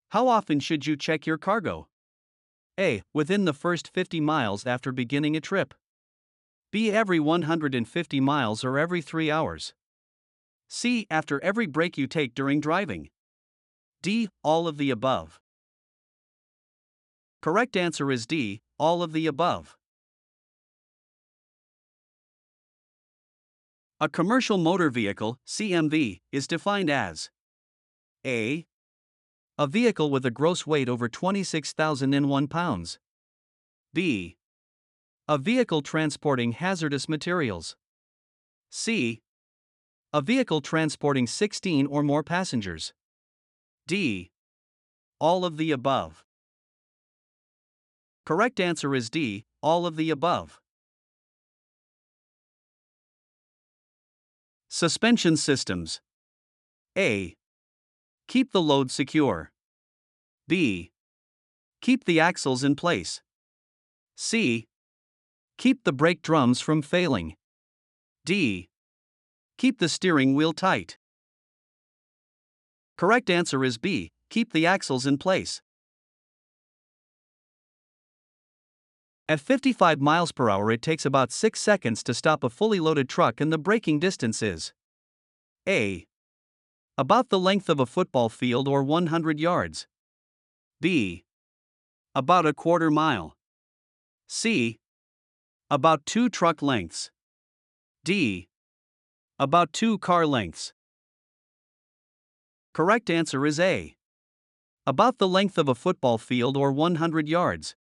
How often should you check your cargo? A. Within the first 50 miles after beginning a trip. B. Every 150 miles or every 3 hours. C. After every break you take during driving. D. All of the above. Correct answer is D. All of the above. A commercial motor vehicle, CMV, is defined as A. A vehicle with a gross weight over 26,001 pounds. B. A vehicle transporting hazardous materials. C. A vehicle transporting 16 or more passengers. D. All of the above. Correct answer is D. All of the above. Suspension systems. A. Keep the load secure. B. Keep the axles in place. C. Keep the brake drums from failing. D. Keep the steering wheel tight. Correct answer is B. Keep the axles in place. At 55 miles per hour, it takes about 6 seconds to stop a fully loaded truck, and the braking distance is A. About the length of a football field or 100 yards. B. About a quarter mile. C. About 2 truck lengths. D. About 2 car lengths. Correct answer is A. About the length of a football field or 100 yards.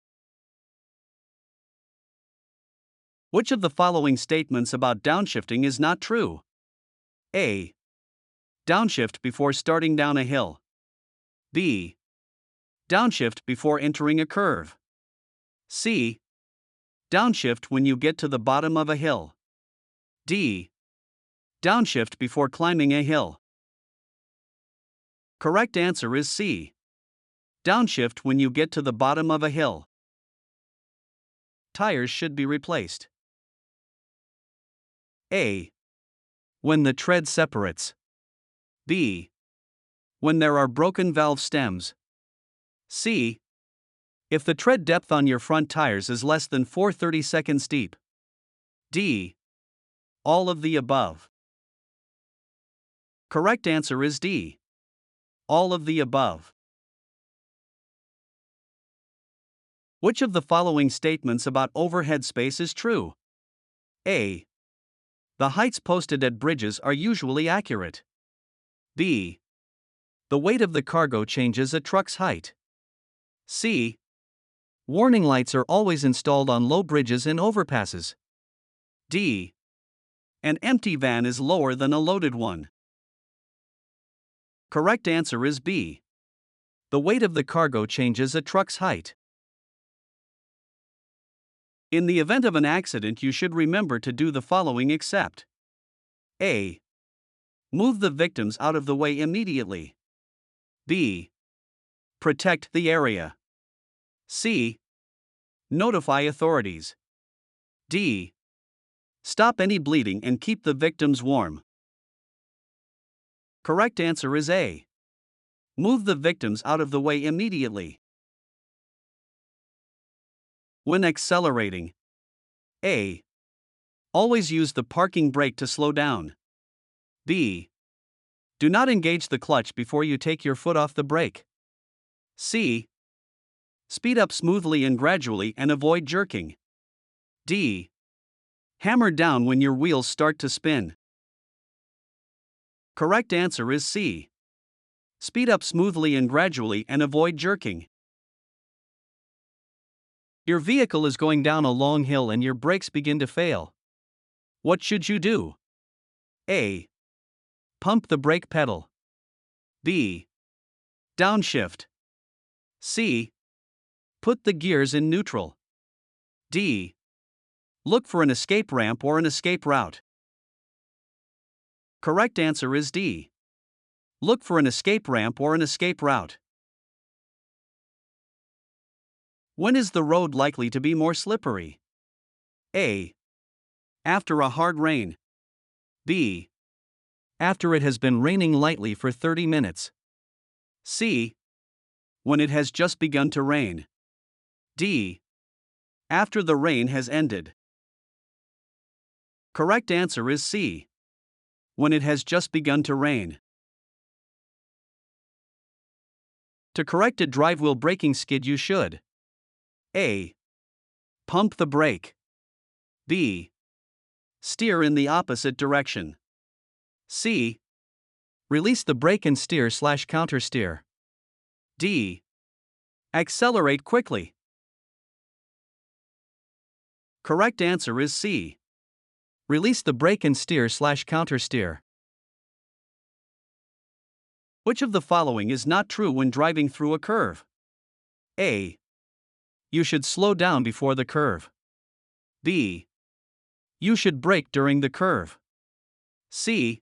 Which of the following statements about downshifting is not true? A. Downshift before starting down a hill. B. Downshift before entering a curve. C. Downshift when you get to the bottom of a hill. D. Downshift before climbing a hill. Correct answer is C. Downshift when you get to the bottom of a hill. Tires should be replaced. A. When the tread separates. B. When there are broken valve stems. C. If the tread depth on your front tires is less than 4/32 deep. D. All of the above. Correct answer is D. All of the above. Which of the following statements about overhead space is true? A. The heights posted at bridges are usually accurate. B. The weight of the cargo changes a truck's height. C. Warning lights are always installed on low bridges and overpasses. D. An empty van is lower than a loaded one. Correct answer is B. The weight of the cargo changes a truck's height. In the event of an accident, you should remember to do the following except A. Move the victims out of the way immediately. B. Protect the area. C. Notify authorities. D. Stop any bleeding and keep the victims warm. Correct answer is A. Move the victims out of the way immediately. When accelerating. A. Always use the parking brake to slow down. B. Do not engage the clutch before you take your foot off the brake. C. Speed up smoothly and gradually and avoid jerking. D. Hammer down when your wheels start to spin. Correct answer is C. Speed up smoothly and gradually and avoid jerking. Your vehicle is going down a long hill and your brakes begin to fail. What should you do? A. Pump the brake pedal. B. Downshift. C. Put the gears in neutral. D. Look for an escape ramp or an escape route. Correct answer is D. Look for an escape ramp or an escape route. When is the road likely to be more slippery? A. After a hard rain. B. After it has been raining lightly for 30 minutes. C. When it has just begun to rain. D. After the rain has ended. Correct answer is C. When it has just begun to rain. To correct a drive wheel braking skid, you should A. Pump the brake. B. Steer in the opposite direction. C. Release the brake and steer/countersteer. D. Accelerate quickly. Correct answer is C. Release the brake and steer/countersteer. Which of the following is not true when driving through a curve? A. You should slow down before the curve. B. You should brake during the curve. C.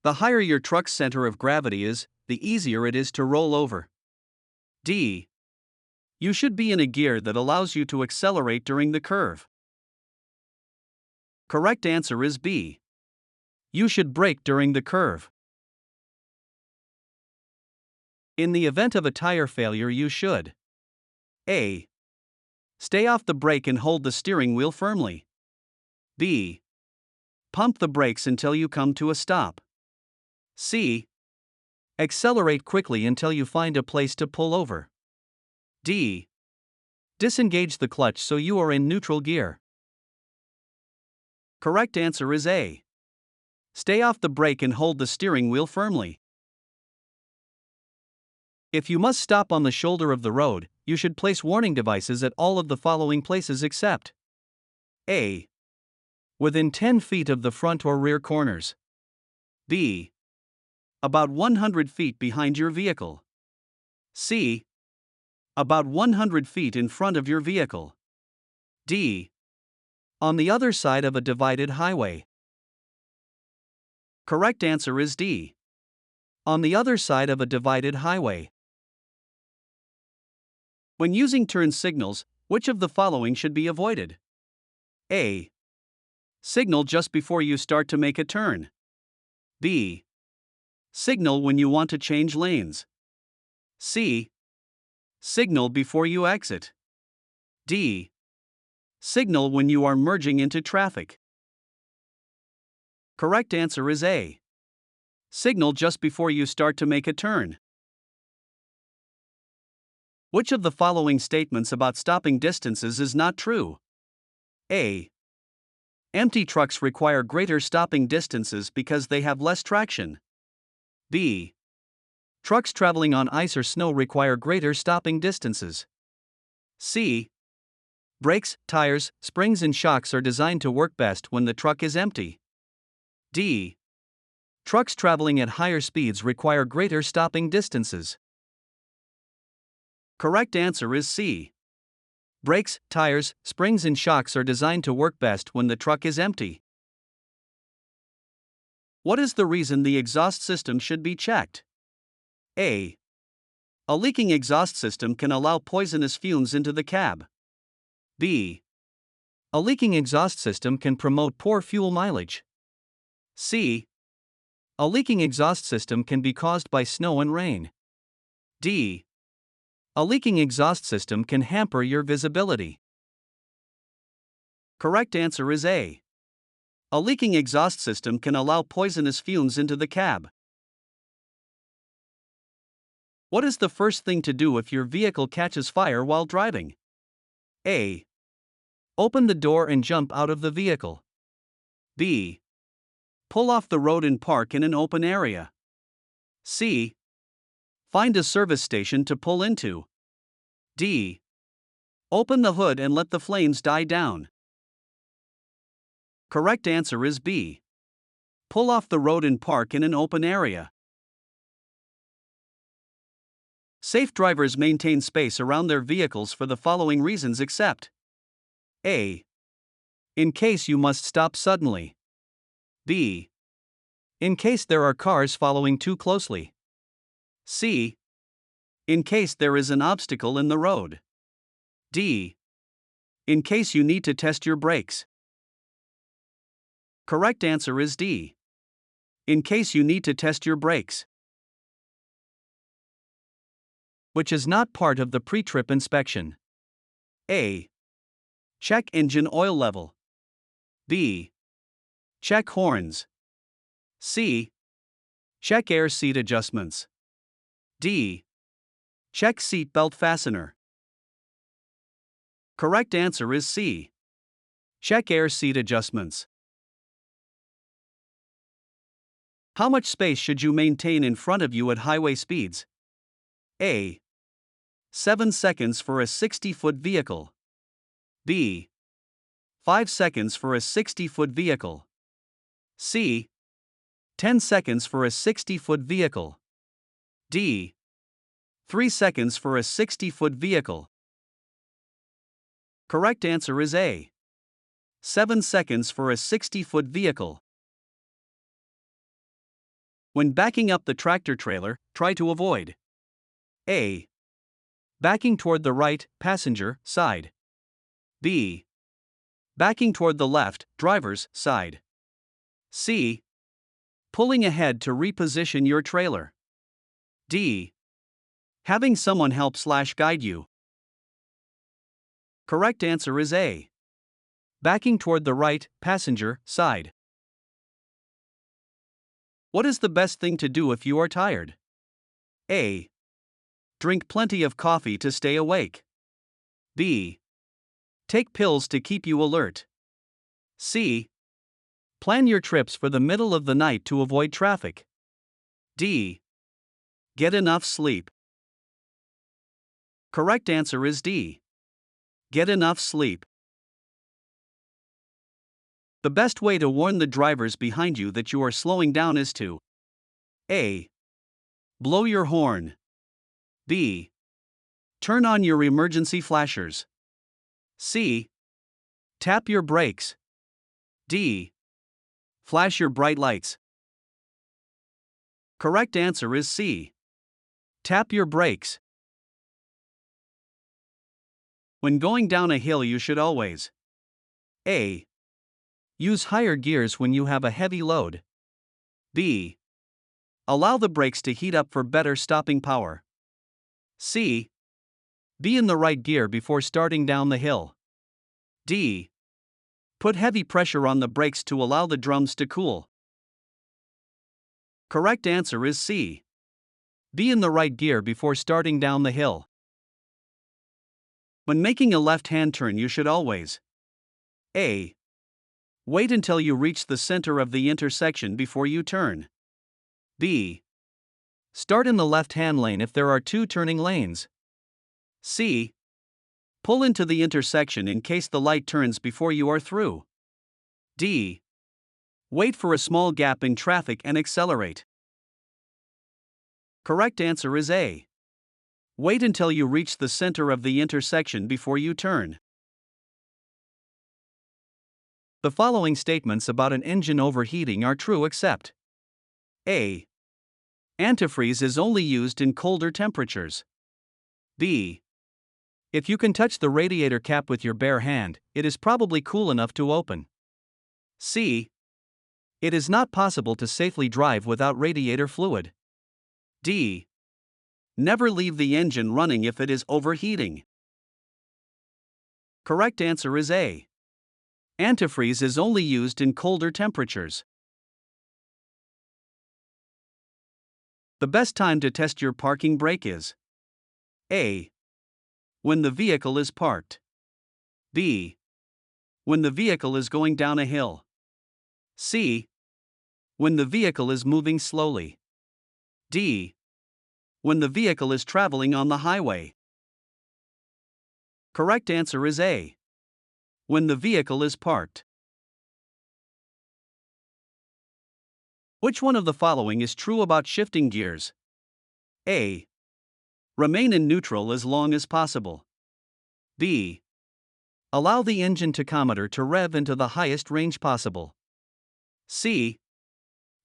The higher your truck's center of gravity is, the easier it is to roll over. D. You should be in a gear that allows you to accelerate during the curve. Correct answer is B. You should brake during the curve. In the event of a tire failure, you should A. Stay off the brake and hold the steering wheel firmly. B. Pump the brakes until you come to a stop. C. Accelerate quickly until you find a place to pull over. D. Disengage the clutch so you are in neutral gear. Correct answer is A. Stay off the brake and hold the steering wheel firmly. If you must stop on the shoulder of the road, you should place warning devices at all of the following places except A. Within 10 feet of the front or rear corners. B. About 100 feet behind your vehicle. C. About 100 feet in front of your vehicle. D. On the other side of a divided highway. Correct answer is D. On the other side of a divided highway. When using turn signals, which of the following should be avoided? A. Signal just before you start to make a turn. B. Signal when you want to change lanes. C. Signal before you exit. D. Signal when you are merging into traffic. Correct answer is A. Signal just before you start to make a turn. Which of the following statements about stopping distances is not true? A. Empty trucks require greater stopping distances because they have less traction. B. Trucks traveling on ice or snow require greater stopping distances. C. Brakes, tires, springs, and shocks are designed to work best when the truck is empty. D. Trucks traveling at higher speeds require greater stopping distances. Correct answer is C. Brakes, tires, springs, and shocks are designed to work best when the truck is empty. What is the reason the exhaust system should be checked? A. A leaking exhaust system can allow poisonous fumes into the cab. B. A leaking exhaust system can promote poor fuel mileage. C. A leaking exhaust system can be caused by snow and rain. D. A leaking exhaust system can hamper your visibility. Correct answer is A. A leaking exhaust system can allow poisonous fumes into the cab. What is the first thing to do if your vehicle catches fire while driving? A. Open the door and jump out of the vehicle. B. Pull off the road and park in an open area. C. Find a service station to pull into. D. Open the hood and let the flames die down. Correct answer is B. Pull off the road and park in an open area. Safe drivers maintain space around their vehicles for the following reasons except A. In case you must stop suddenly. B. In case there are cars following too closely. C. In case there is an obstacle in the road. D. In case you need to test your brakes. Correct answer is D. In case you need to test your brakes. which is not part of the pre-trip inspection? A. Check engine oil level. B. Check horns. C. Check air seat adjustments. D. Check seat belt fastener. Correct answer is C. Check air seat adjustments. How much space should you maintain in front of you at highway speeds? A. 7 seconds for a 60-foot vehicle. B. 5 seconds for a 60-foot vehicle. C. 10 seconds for a 60-foot vehicle. D. 3 seconds for a 60-foot vehicle. Correct answer is A. 7 seconds for a 60-foot vehicle. When backing up the tractor trailer, try to avoid A. Backing toward the right, passenger, side. B. Backing toward the left, driver's, side. C. Pulling ahead to reposition your trailer. D. Having someone help/guide you. Correct answer is A. Backing toward the right, passenger, side. What is the best thing to do if you are tired? A. Drink plenty of coffee to stay awake. B. Take pills to keep you alert. C. Plan your trips for the middle of the night to avoid traffic. D. Get enough sleep. Correct answer is D. Get enough sleep. The best way to warn the drivers behind you that you are slowing down is to A. Blow your horn. B. Turn on your emergency flashers. C. Tap your brakes. D. Flash your bright lights. Correct answer is C. Tap your brakes. When going down a hill, you should always A. Use higher gears when you have a heavy load. B. Allow the brakes to heat up for better stopping power. C. Be in the right gear before starting down the hill. D. Put heavy pressure on the brakes to allow the drums to cool. Correct answer is C. Be in the right gear before starting down the hill. When making a left-hand turn, you should always A. Wait until you reach the center of the intersection before you turn. B. Start in the left-hand lane if there are two turning lanes. C. Pull into the intersection in case the light turns before you are through. D. Wait for a small gap in traffic and accelerate. Correct answer is A. Wait until you reach the center of the intersection before you turn. The following statements about an engine overheating are true except A. Antifreeze is only used in colder temperatures. B. If you can touch the radiator cap with your bare hand, it is probably cool enough to open. C. It is not possible to safely drive without radiator fluid. D. Never leave the engine running if it is overheating. Correct answer is A. Antifreeze is only used in colder temperatures. The best time to test your parking brake is A. When the vehicle is parked. B. When the vehicle is going down a hill. C. When the vehicle is moving slowly. D. When the vehicle is traveling on the highway. Correct answer is A. When the vehicle is parked. Which one of the following is true about shifting gears? A. Remain in neutral as long as possible. B. Allow the engine tachometer to rev into the highest range possible. C.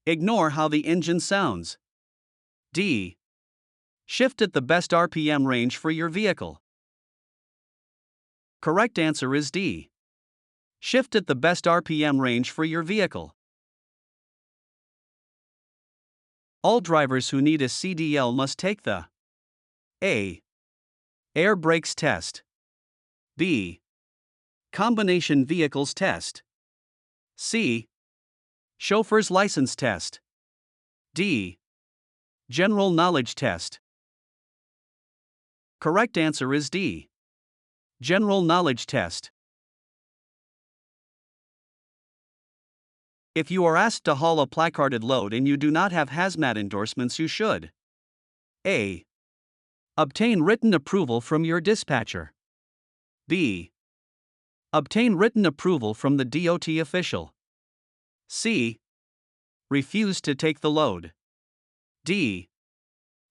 Ignore how the engine sounds. D. Shift at the best RPM range for your vehicle. Correct answer is D. Shift at the best RPM range for your vehicle. All drivers who need a CDL must take the A. Air brakes test. B. Combination vehicles test. C. Chauffeur's license test. D. General knowledge test. Correct answer is D. General knowledge test. If you are asked to haul a placarded load and you do not have hazmat endorsements, you should A. Obtain written approval from your dispatcher. B. Obtain written approval from the DOT official. C. Refuse to take the load. D.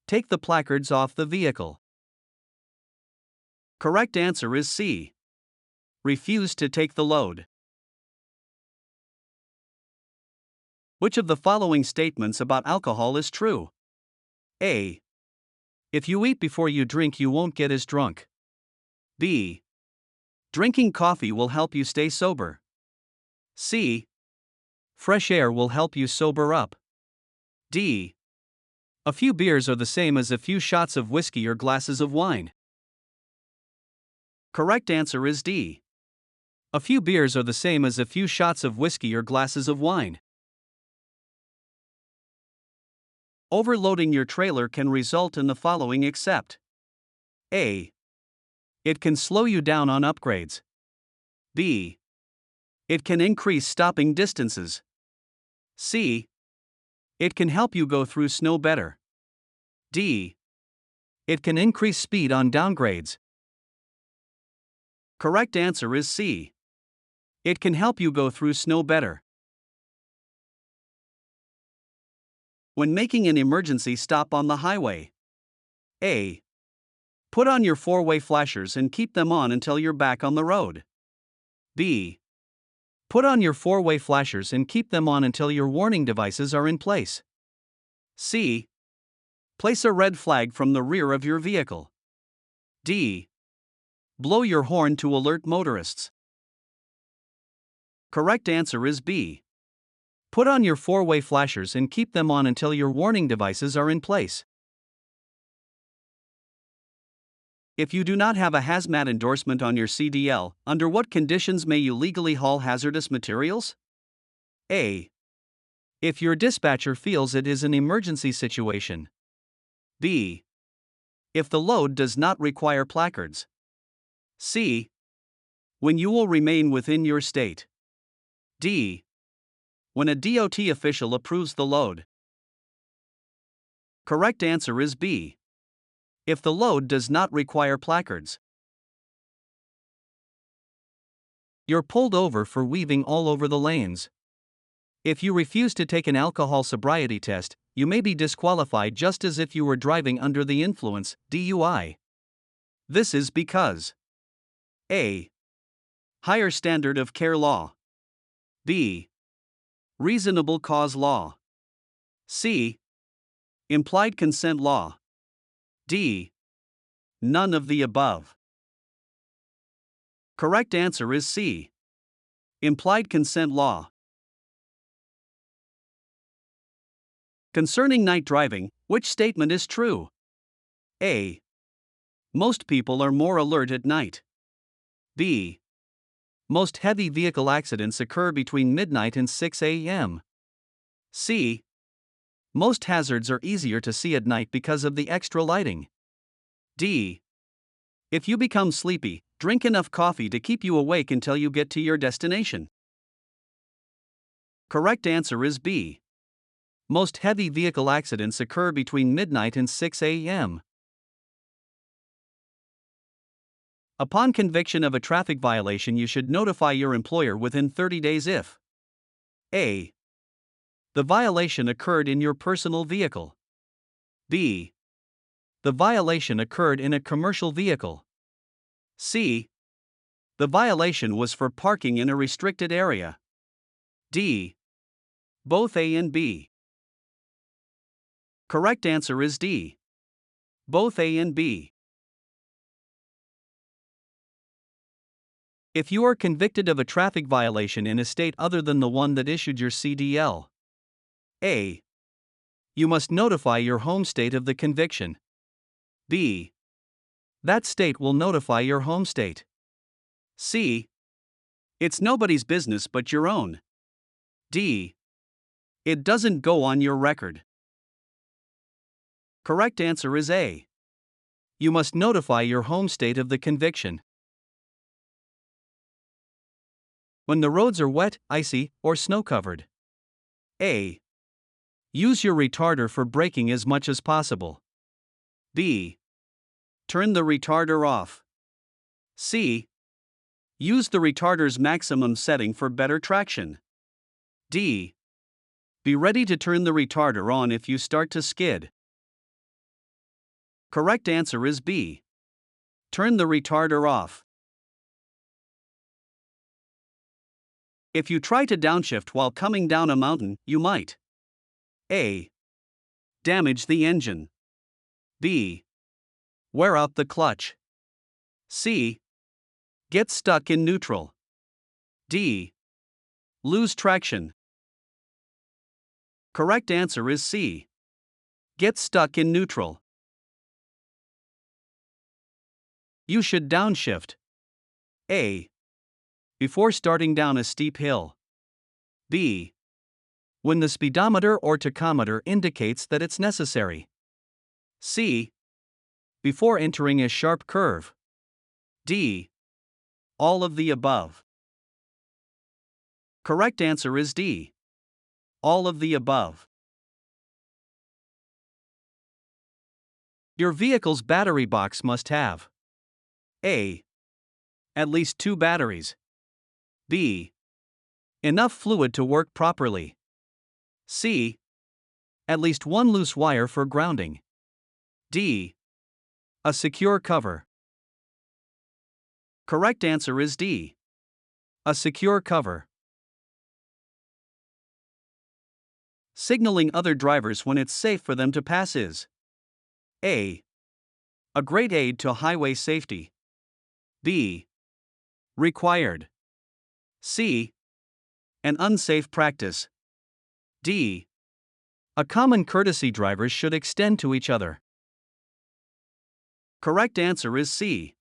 Take the placards off the vehicle. Correct answer is C. Refuse to take the load. Which of the following statements about alcohol is true? A. If you eat before you drink, you won't get as drunk. B. Drinking coffee will help you stay sober. C. Fresh air will help you sober up. D. A few beers are the same as a few shots of whiskey or glasses of wine. Correct answer is D. A few beers are the same as a few shots of whiskey or glasses of wine. Overloading your trailer can result in the following except A. It can slow you down on upgrades. B. It can increase stopping distances. C. It can help you go through snow better. D. It can increase speed on downgrades. Correct answer is C. It can help you go through snow better. When making an emergency stop on the highway. A. Put on your four-way flashers and keep them on until you're back on the road. B. Put on your four-way flashers and keep them on until your warning devices are in place. C. Place a red flag from the rear of your vehicle. D. Blow your horn to alert motorists. Correct answer is B. Put on your four-way flashers and keep them on until your warning devices are in place. If you do not have a hazmat endorsement on your CDL, under what conditions may you legally haul hazardous materials? A. If your dispatcher feels it is an emergency situation. B. If the load does not require placards. C. When you will remain within your state. D. When a DOT official approves the load. Correct answer is B. If the load does not require placards. You're pulled over for weaving all over the lanes. If you refuse to take an alcohol sobriety test, you may be disqualified just as if you were driving under the influence, DUI. This is because A. Higher standard of care law. B. Reasonable cause law. C. Implied consent law. D. None of the above. Correct answer is C. Implied consent law. Concerning night driving, which statement is true? A. Most people are more alert at night. B. Most heavy vehicle accidents occur between midnight and 6 a.m. C. Most hazards are easier to see at night because of the extra lighting. D. If you become sleepy, drink enough coffee to keep you awake until you get to your destination. Correct answer is B. Most heavy vehicle accidents occur between midnight and 6 a.m. Upon conviction of a traffic violation, you should notify your employer within 30 days if A. The violation occurred in your personal vehicle. B. The violation occurred in a commercial vehicle. C. The violation was for parking in a restricted area. D. Both A and B. Correct answer is D. Both A and B. If you are convicted of a traffic violation in a state other than the one that issued your CDL. A. You must notify your home state of the conviction. B. That state will notify your home state. C. It's nobody's business but your own. D. It doesn't go on your record. Correct answer is A. You must notify your home state of the conviction. When the roads are wet, icy, or snow-covered. A. Use your retarder for braking as much as possible. B. Turn the retarder off. C. Use the retarder's maximum setting for better traction. D. Be ready to turn the retarder on if you start to skid. Correct answer is B. Turn the retarder off. If you try to downshift while coming down a mountain, you might A. Damage the engine. B. Wear out the clutch. C. Get stuck in neutral. D. Lose traction. Correct answer is C. Get stuck in neutral. You should downshift. A. Before starting down a steep hill. B. When the speedometer or tachometer indicates that it's necessary. C. Before entering a sharp curve. D. All of the above. Correct answer is D. All of the above. Your vehicle's battery box must have A. At least 2 batteries. B. Enough fluid to work properly. C. At least 1 loose wire for grounding. D. A secure cover. Correct answer is D. A secure cover. Signaling other drivers when it's safe for them to pass is A. A great aid to highway safety. B. Required. C. An unsafe practice. D. A common courtesy drivers should extend to each other. Correct answer is C.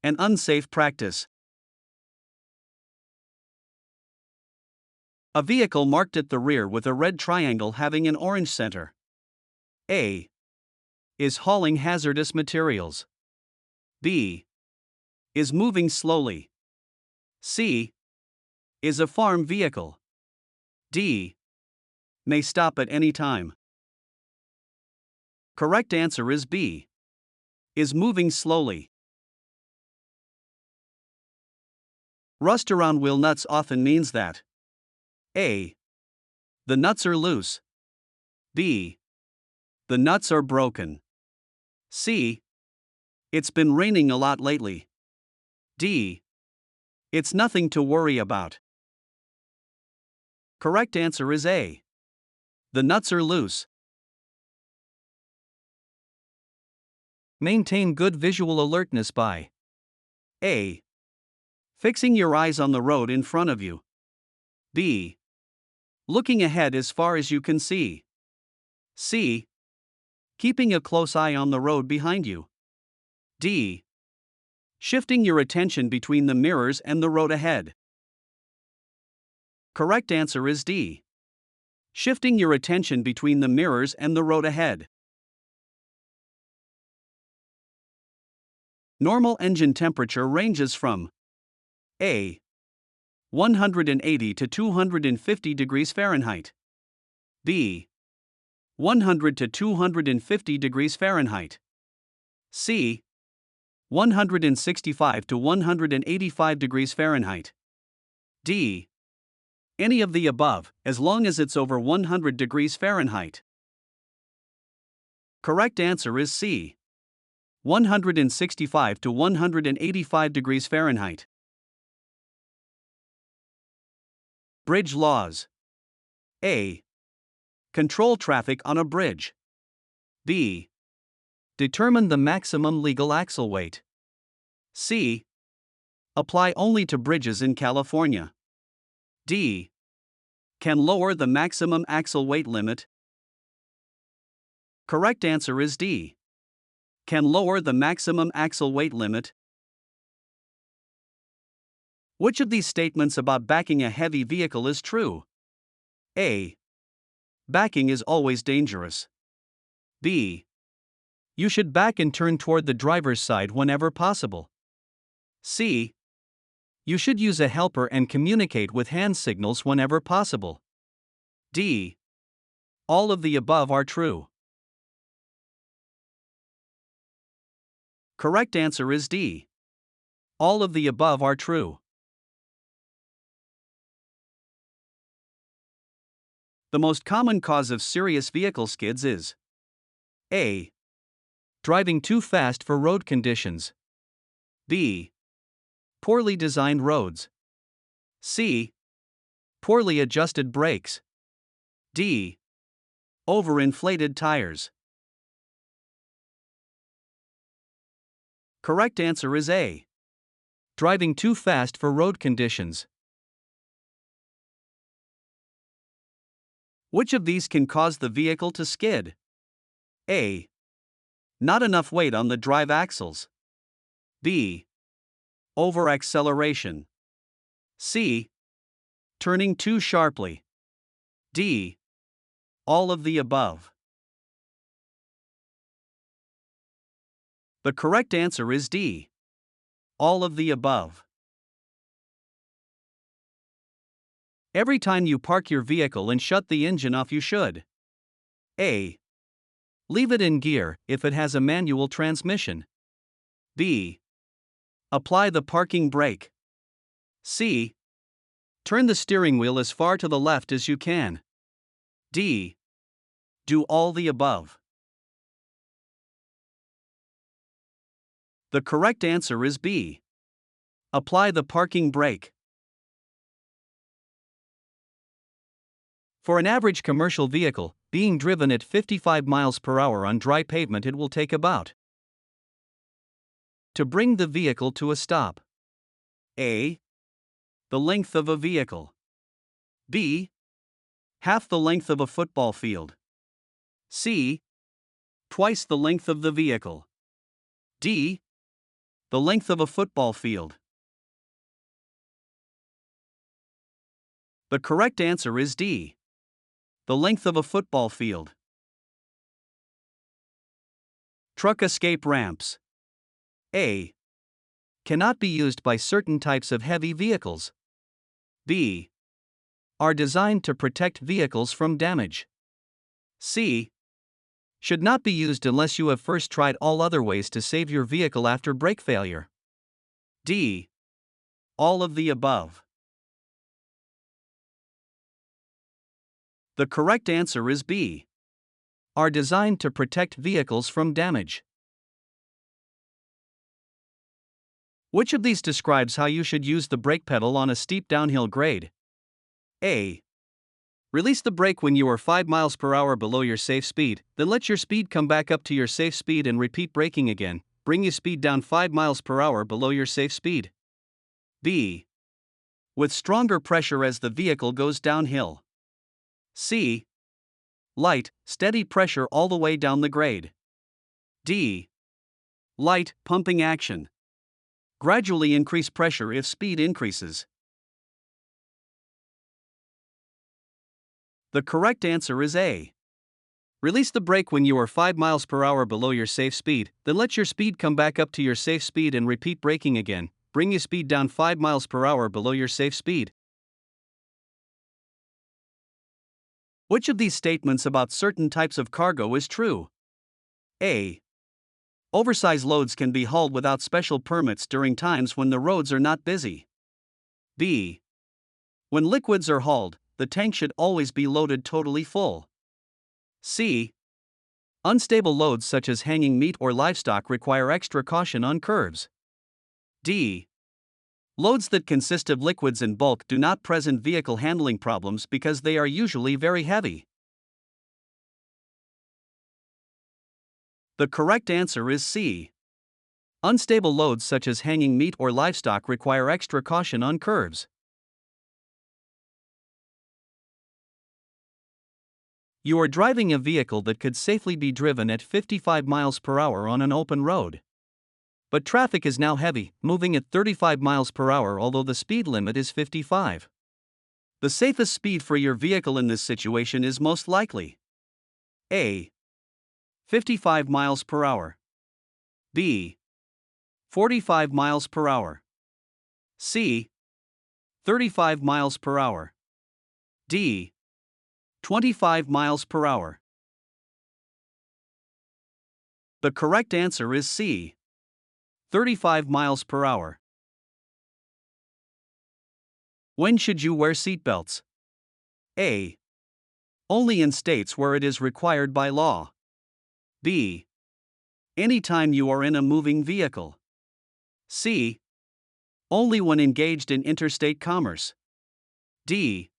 An unsafe practice. A vehicle marked at the rear with a red triangle having an orange center. A. Is hauling hazardous materials. B. Is moving slowly. C. Is a farm vehicle. D. May stop at any time. Correct answer is B. Is moving slowly. Rust around wheel nuts often means that A. The nuts are loose. B. The nuts are broken. C. It's been raining a lot lately. D. It's nothing to worry about. Correct answer is A. The nuts are loose. Maintain good visual alertness by A. Fixing your eyes on the road in front of you. B. Looking ahead as far as you can see. C. Keeping a close eye on the road behind you. D. Shifting your attention between the mirrors and the road ahead. Correct answer is D. Shifting your attention between the mirrors and the road ahead. Normal engine temperature ranges from A. 180 to 250 degrees Fahrenheit. B. 100 to 250 degrees Fahrenheit. C. 165 to 185 degrees Fahrenheit. D. Any of the above, as long as it's over 100 degrees Fahrenheit. Correct answer is C. 165 to 185 degrees Fahrenheit. Bridge laws. A. Control traffic on a bridge. B. Determine the maximum legal axle weight. C. Apply only to bridges in California. D. Can lower the maximum axle weight limit. Correct answer is D. can lower the maximum axle weight limit. Which of these statements about backing a heavy vehicle is true? A. Backing is always dangerous. B. You should back and turn toward the driver's side whenever possible. C. You should use a helper and communicate with hand signals whenever possible. D. All of the above are true. Correct answer is D. All of the above are true. The most common cause of serious vehicle skids is A. Driving too fast for road conditions. B. Poorly designed roads. C. Poorly adjusted brakes. D. Overinflated tires. Correct answer is A. Driving too fast for road conditions. Which of these can cause the vehicle to skid? A. Not enough weight on the drive axles. B. Over-acceleration. C. Turning too sharply. D. All of the above. The correct answer is D. All of the above. Every time you park your vehicle and shut the engine off, you should A. Leave it in gear if it has a manual transmission. B. Apply the parking brake. C. Turn the steering wheel as far to the left as you can. D. Do all the above. The correct answer is B. Apply the parking brake. For an average commercial vehicle, being driven at 55 miles per hour on dry pavement, it will take about to bring the vehicle to a stop. A. The length of a vehicle. B. Half the length of a football field. C. Twice the length of the vehicle. D. The length of a football field. The correct answer is D. The length of a football field. Truck escape ramps. A. Cannot be used by certain types of heavy vehicles. B. Are designed to protect vehicles from damage. C. Should not be used unless you have first tried all other ways to save your vehicle after brake failure. D. All of the above. The correct answer is B. Are designed to protect vehicles from damage. Which of these describes how you should use the brake pedal on a steep downhill grade? A. Release the brake when you are 5 miles per hour below your safe speed, then let your speed come back up to your safe speed and repeat braking again. Bring your speed down 5 miles per hour below your safe speed. B. With stronger pressure as the vehicle goes downhill. C. Light, steady pressure all the way down the grade. D. Light, pumping action. Gradually increase pressure if speed increases. The correct answer is A. Release the brake when you are 5 miles per hour below your safe speed, then let your speed come back up to your safe speed and repeat braking again. Bring your speed down 5 miles per hour below your safe speed. Which of these statements about certain types of cargo is true? A. Oversized loads can be hauled without special permits during times when the roads are not busy. B. When liquids are hauled, the tank should always be loaded totally full. C. Unstable loads such as hanging meat or livestock require extra caution on curves. D. Loads that consist of liquids in bulk do not present vehicle handling problems because they are usually very heavy. The correct answer is C. Unstable loads such as hanging meat or livestock require extra caution on curves. You are driving a vehicle that could safely be driven at 55 miles per hour on an open road. But traffic is now heavy, moving at 35 miles per hour although the speed limit is 55. The safest speed for your vehicle in this situation is most likely A. 55 miles per hour. B. 45 miles per hour. C. 35 miles per hour. D. 25 miles per hour. The correct answer is C. 35 miles per hour. When should you wear seatbelts? A. Only in states where it is required by law. B. Anytime you are in a moving vehicle. C. Only when engaged in interstate commerce. D.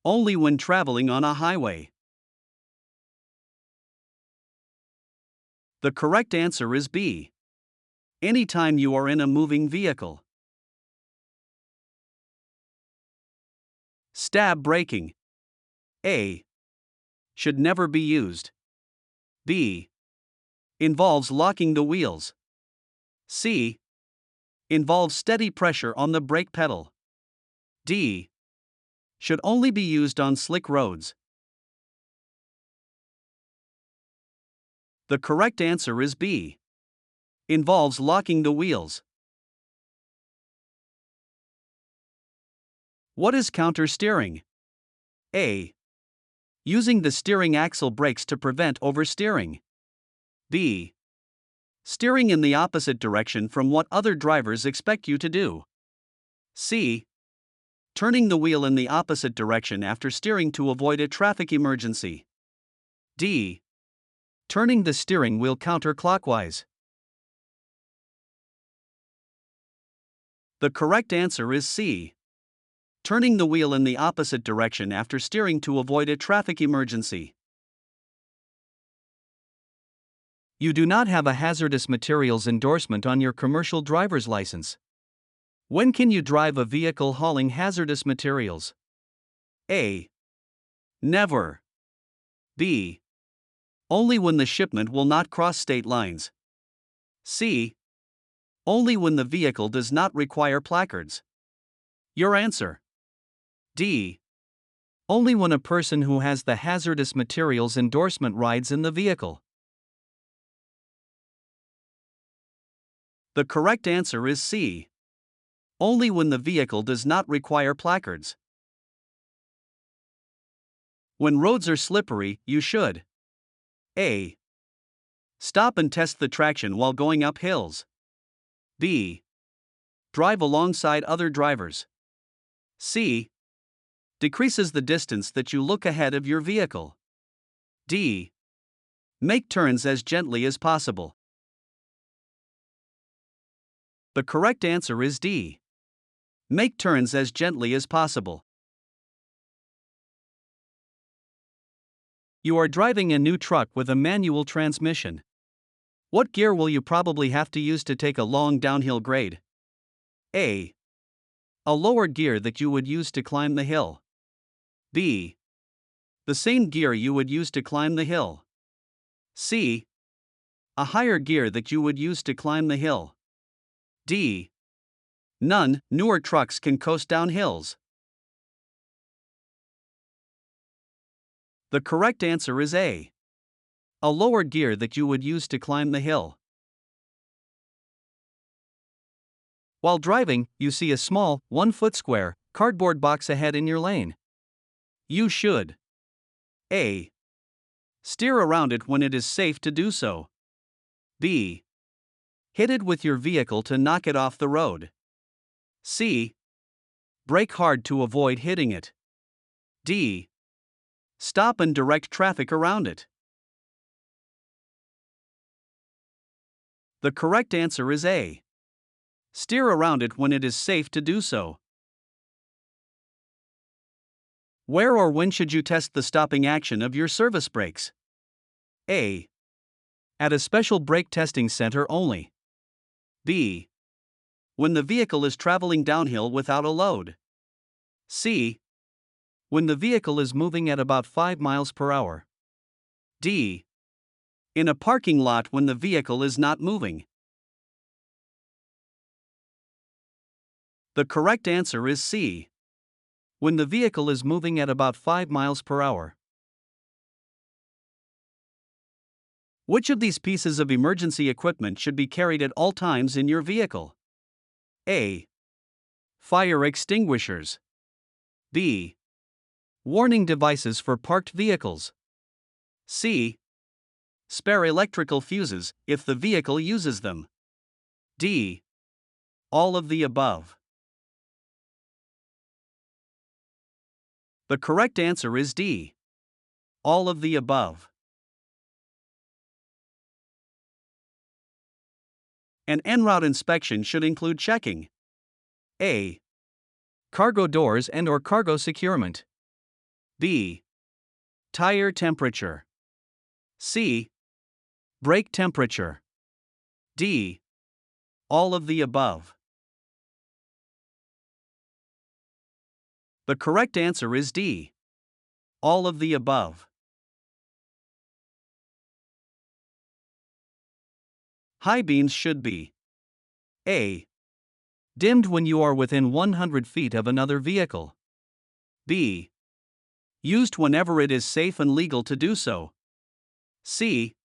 Only when traveling on a highway. The correct answer is B. Anytime you are in a moving vehicle. Stab braking. A. Should never be used. B. Involves locking the wheels. C. Involves steady pressure on the brake pedal. D. Should only be used on slick roads. The correct answer is B. Involves locking the wheels. What is counter-steering? A. Using the steering axle brakes to prevent oversteering. B. Steering in the opposite direction from what other drivers expect you to do. C. Turning the wheel in the opposite direction after steering to avoid a traffic emergency. D. Turning the steering wheel counterclockwise. The correct answer is C. Turning the wheel in the opposite direction after steering to avoid a traffic emergency. You do not have a hazardous materials endorsement on your commercial driver's license. When can you drive a vehicle hauling hazardous materials? A. Never. B. Only when the shipment will not cross state lines. C. Only when the vehicle does not require placards. Your answer. D. Only when a person who has the hazardous materials endorsement rides in the vehicle. The correct answer is C. Only when the vehicle does not require placards. When roads are slippery, you should A. Stop and test the traction while going up hills. B. Drive alongside other drivers. C. Decreases the distance that you look ahead of your vehicle. D. Make turns as gently as possible. The correct answer is D. Make turns as gently as possible. You are driving a new truck with a manual transmission. What gear will you probably have to use to take a long downhill grade? A. A lower gear that you would use to climb the hill. B. The same gear you would use to climb the hill. C. A higher gear that you would use to climb the hill. D. None. Newer trucks can coast down hills. The correct answer is A. A lower gear that you would use to climb the hill. While driving, you see a small, 1-foot square, cardboard box ahead in your lane. You should A. Steer around it when it is safe to do so. B. Hit it with your vehicle to knock it off the road. C. Brake hard to avoid hitting it. D. Stop and direct traffic around it. The correct answer is A. Steer around it when it is safe to do so. Where or when should you test the stopping action of your service brakes? A. At a special brake testing center only. B. When the vehicle is traveling downhill without a load. C. When the vehicle is moving at about 5 miles per hour. D. In a parking lot when the vehicle is not moving. The correct answer is C. When the vehicle is moving at about 5 miles per hour. Which of these pieces of emergency equipment should be carried at all times in your vehicle? A. Fire extinguishers. B. Warning devices for parked vehicles. C. Spare electrical fuses if the vehicle uses them. D. All of the above. The correct answer is D. All of the above. An en route inspection should include checking A. Cargo doors and/or cargo securement. B. Tire temperature. C. Brake temperature. D. All of the above. The correct answer is D. All of the above. High beams should be A. Dimmed when you are within 100 feet of another vehicle. B. Used whenever it is safe and legal to do so. C.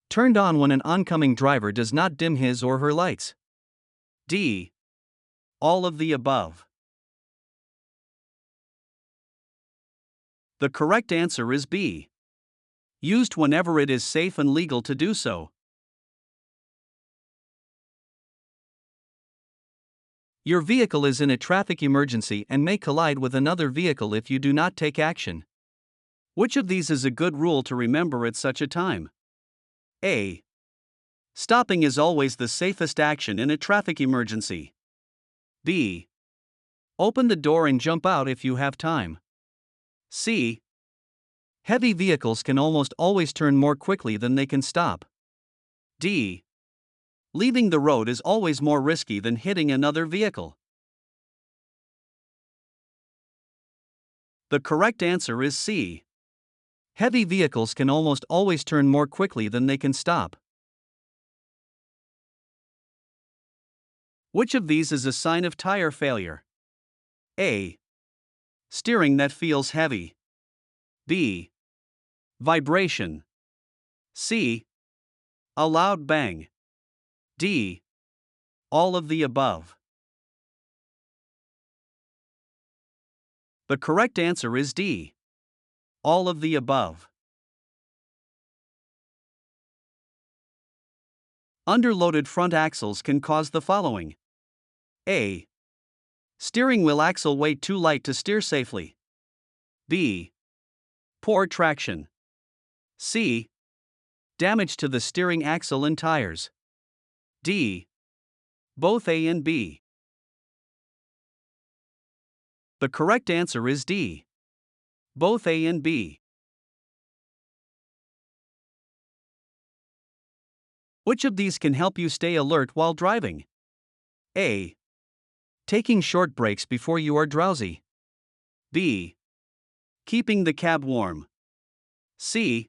Turned on when an oncoming driver does not dim his or her lights. D. All of the above. The correct answer is B. Used whenever it is safe and legal to do so. Your vehicle is in a traffic emergency and may collide with another vehicle if you do not take action. Which of these is a good rule to remember at such a time? A. Stopping is always the safest action in a traffic emergency. B. Open the door and jump out if you have time. C. Heavy vehicles can almost always turn more quickly than they can stop. D. Leaving the road is always more risky than hitting another vehicle. The correct answer is C. Heavy vehicles can almost always turn more quickly than they can stop. Which of these is a sign of tire failure? A. Steering that feels heavy. B. Vibration. C. A loud bang. D. All of the above. The correct answer is D. All of the above. Underloaded front axles can cause the following. A. Steering wheel axle weight too light to steer safely. B. Poor traction. C. Damage to the steering axle and tires. D. Both A and B. The correct answer is D. Both A and B. Which of these can help you stay alert while driving? A. Taking short breaks before you are drowsy. B. Keeping the cab warm. C.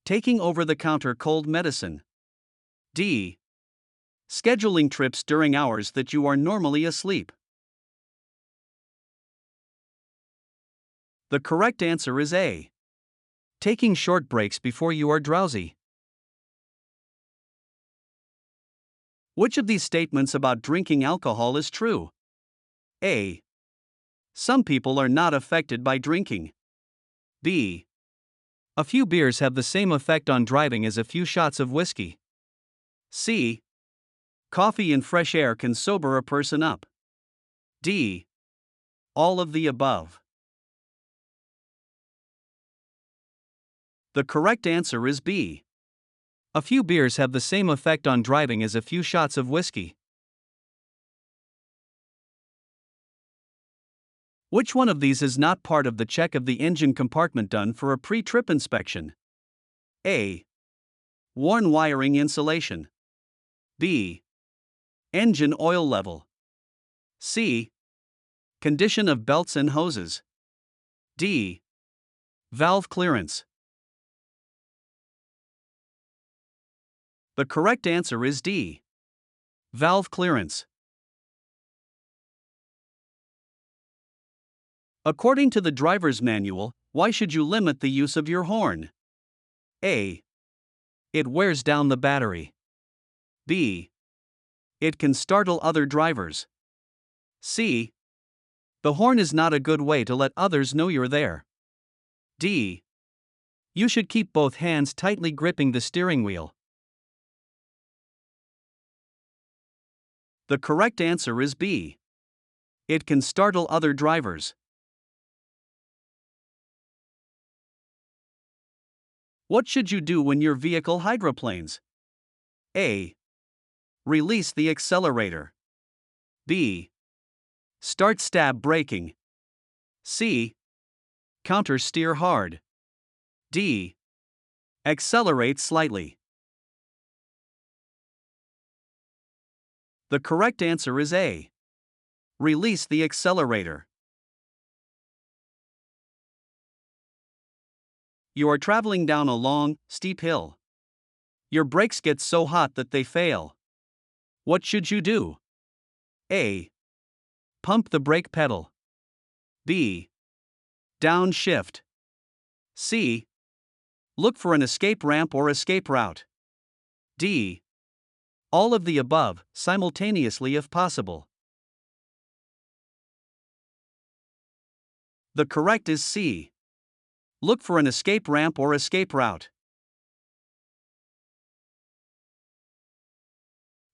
Taking over-the-counter cold medicine. D. Scheduling trips during hours that you are normally asleep. The correct answer is A. Taking short breaks before you are drowsy. Which of these statements about drinking alcohol is true? A. Some people are not affected by drinking. B. A few beers have the same effect on driving as a few shots of whiskey. C. Coffee and fresh air can sober a person up. D. All of the above. The correct answer is B. A few beers have the same effect on driving as a few shots of whiskey. Which one of these is not part of the check of the engine compartment done for a pre-trip inspection? A. Worn wiring insulation. B. Engine oil level. C. Condition of belts and hoses. D. Valve clearance. The correct answer is D. Valve clearance. According to the driver's manual, why should you limit the use of your horn? A. It wears down the battery. B. It can startle other drivers. C. The horn is not a good way to let others know you're there. D. You should keep both hands tightly gripping the steering wheel. The correct answer is B. It can startle other drivers. What should you do when your vehicle hydroplanes? A. Release the accelerator. B. Start stab braking. C. Counter steer hard. D. Accelerate slightly. The correct answer is A. Release the accelerator. You are traveling down a long, steep hill. Your brakes get so hot that they fail. What should you do? A. Pump the brake pedal. B. Downshift. C. Look for an escape ramp or escape route. D. All of the above, simultaneously if possible. The correct is C. Look for an escape ramp or escape route.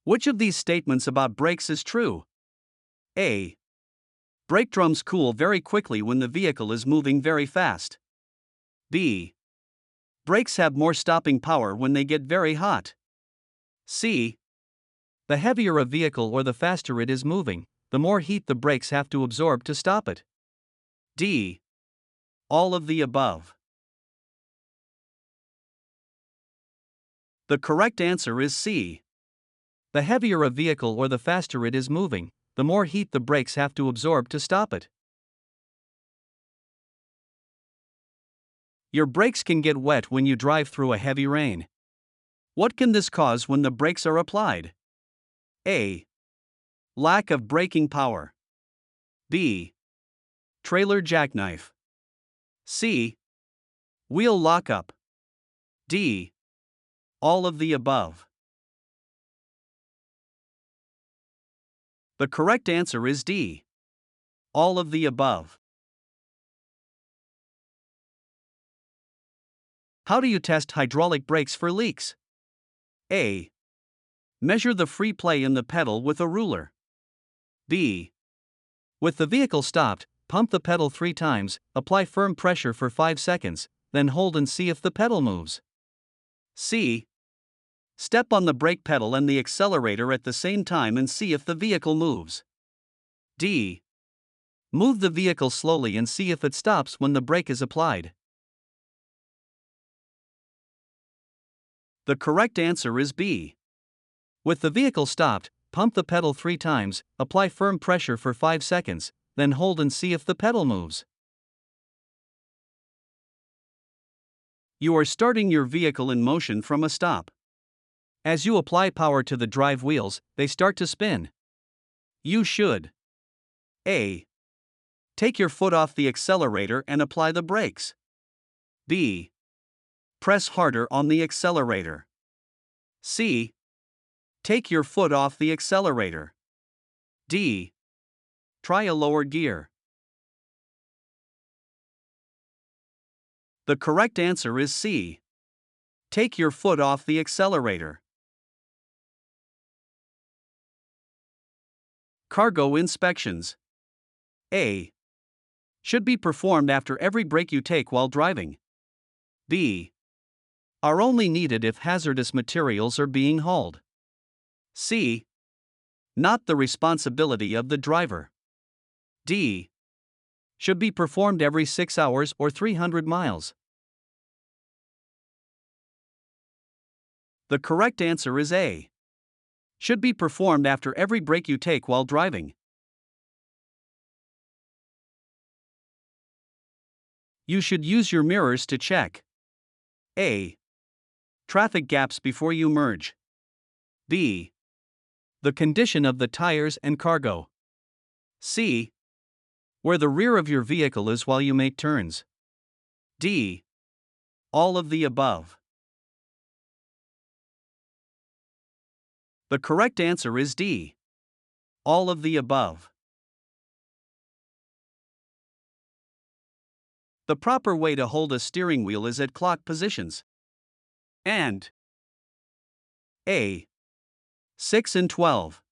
Which of these statements about brakes is true? A. Brake drums cool very quickly when the vehicle is moving very fast. B. Brakes have more stopping power when they get very hot. C. The heavier a vehicle or the faster it is moving, the more heat the brakes have to absorb to stop it. D. All of the above. The correct answer is C. The heavier a vehicle or the faster it is moving, the more heat the brakes have to absorb to stop it. Your brakes can get wet when you drive through a heavy rain. What can this cause when the brakes are applied? A. Lack of braking power. B. Trailer jackknife. C. Wheel lockup. D. All of the above. The correct answer is D. All of the above. How do you test hydraulic brakes for leaks? A. Measure the free play in the pedal with a ruler. B. With the vehicle stopped, pump the pedal 3 times, apply firm pressure for 5 seconds, then hold and see if the pedal moves. C. Step on the brake pedal and the accelerator at the same time and see if the vehicle moves. D. Move the vehicle slowly and see if it stops when the brake is applied. The correct answer is B. With the vehicle stopped, pump the pedal 3 times, apply firm pressure for 5 seconds, then hold and see if the pedal moves. You are starting your vehicle in motion from a stop. As you apply power to the drive wheels, they start to spin. You should A. Take your foot off the accelerator and apply the brakes. B. Press harder on the accelerator. C. Take your foot off the accelerator. D. Try a lower gear. The correct answer is C. Take your foot off the accelerator. Cargo inspections. A. Should be performed after every break you take while driving. B. Are only needed if hazardous materials are being hauled. C. Not the responsibility of the driver. D. Should be performed every 6 hours or 300 miles. The correct answer is A. Should be performed after every break you take while driving. You should use your mirrors to check A. Traffic gaps before you merge. B. The condition of the tires and cargo. C. Where the rear of your vehicle is while you make turns. D. All of the above. The correct answer is D. All of the above. The proper way to hold a steering wheel is at clock positions. And A. 6 and 12.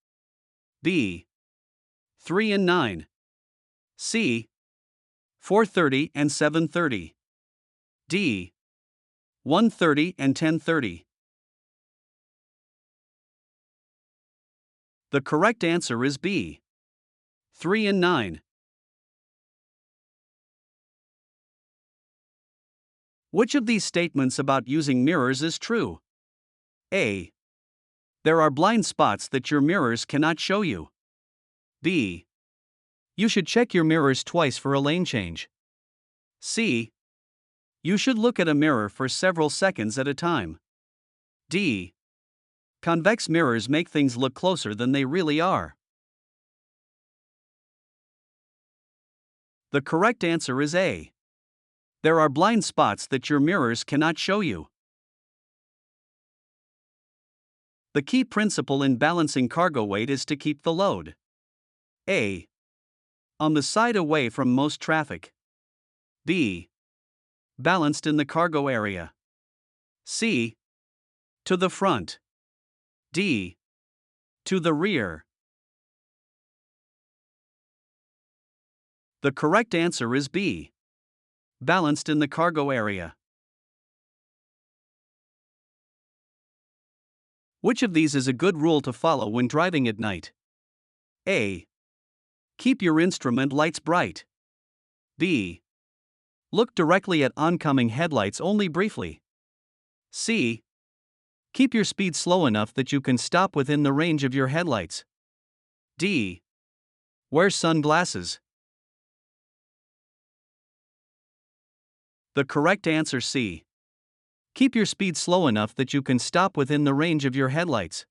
B. 3 and 9. C. 4:30 and 7:30. D. 1:30 and 10:30. The correct answer is B. 3 and 9. Which of these statements about using mirrors is true? A. There are blind spots that your mirrors cannot show you. B. You should check your mirrors twice for a lane change. C. You should look at a mirror for several seconds at a time. D. Convex mirrors make things look closer than they really are. The correct answer is A. There are blind spots that your mirrors cannot show you. The key principle in balancing cargo weight is to keep the load A. on the side away from most traffic. B. balanced in the cargo area. C. to the front. D. to the rear. The correct answer is B. Balanced in the cargo area. Which of these is a good rule to follow when driving at night? A. Keep your instrument lights bright. B. Look directly at oncoming headlights only briefly. C. Keep your speed slow enough that you can stop within the range of your headlights. D. Wear sunglasses. The correct answer C. Keep your speed slow enough that you can stop within the range of your headlights.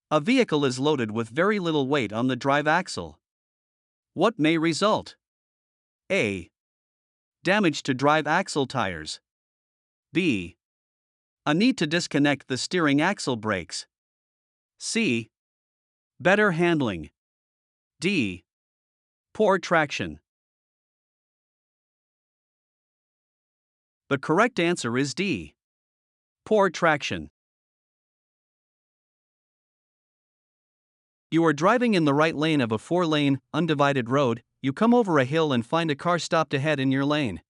A vehicle is loaded with very little weight on the drive axle. What may result? A. Damage to drive axle tires. B. A need to disconnect the steering axle brakes. C. Better handling. D. Poor traction. The correct answer is D. Poor traction. You are driving in the right lane of a 4-lane, undivided road. You come over a hill and find a car stopped ahead in your lane.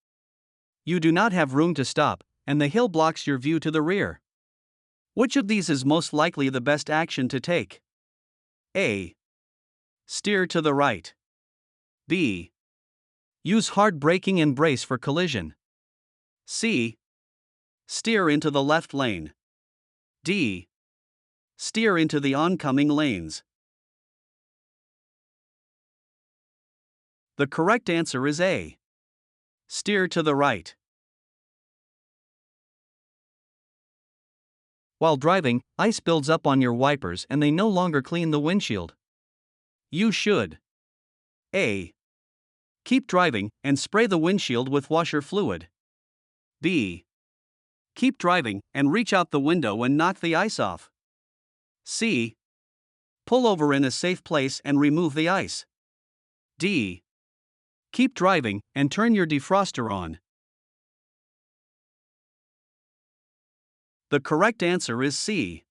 You do not have room to stop, and the hill blocks your view to the rear. Which of these is most likely the best action to take? A. Steer to the right. B. Use hard braking and brace for collision. C. Steer into the left lane. D. Steer into the oncoming lanes. The correct answer is A. Steer to the right. While driving, ice builds up on your wipers and they no longer clean the windshield. You should A. Keep driving and spray the windshield with washer fluid. B. Keep driving and reach out the window and knock the ice off. C. Pull over in a safe place and remove the ice. D. Keep driving and turn your defroster on. The correct answer is C.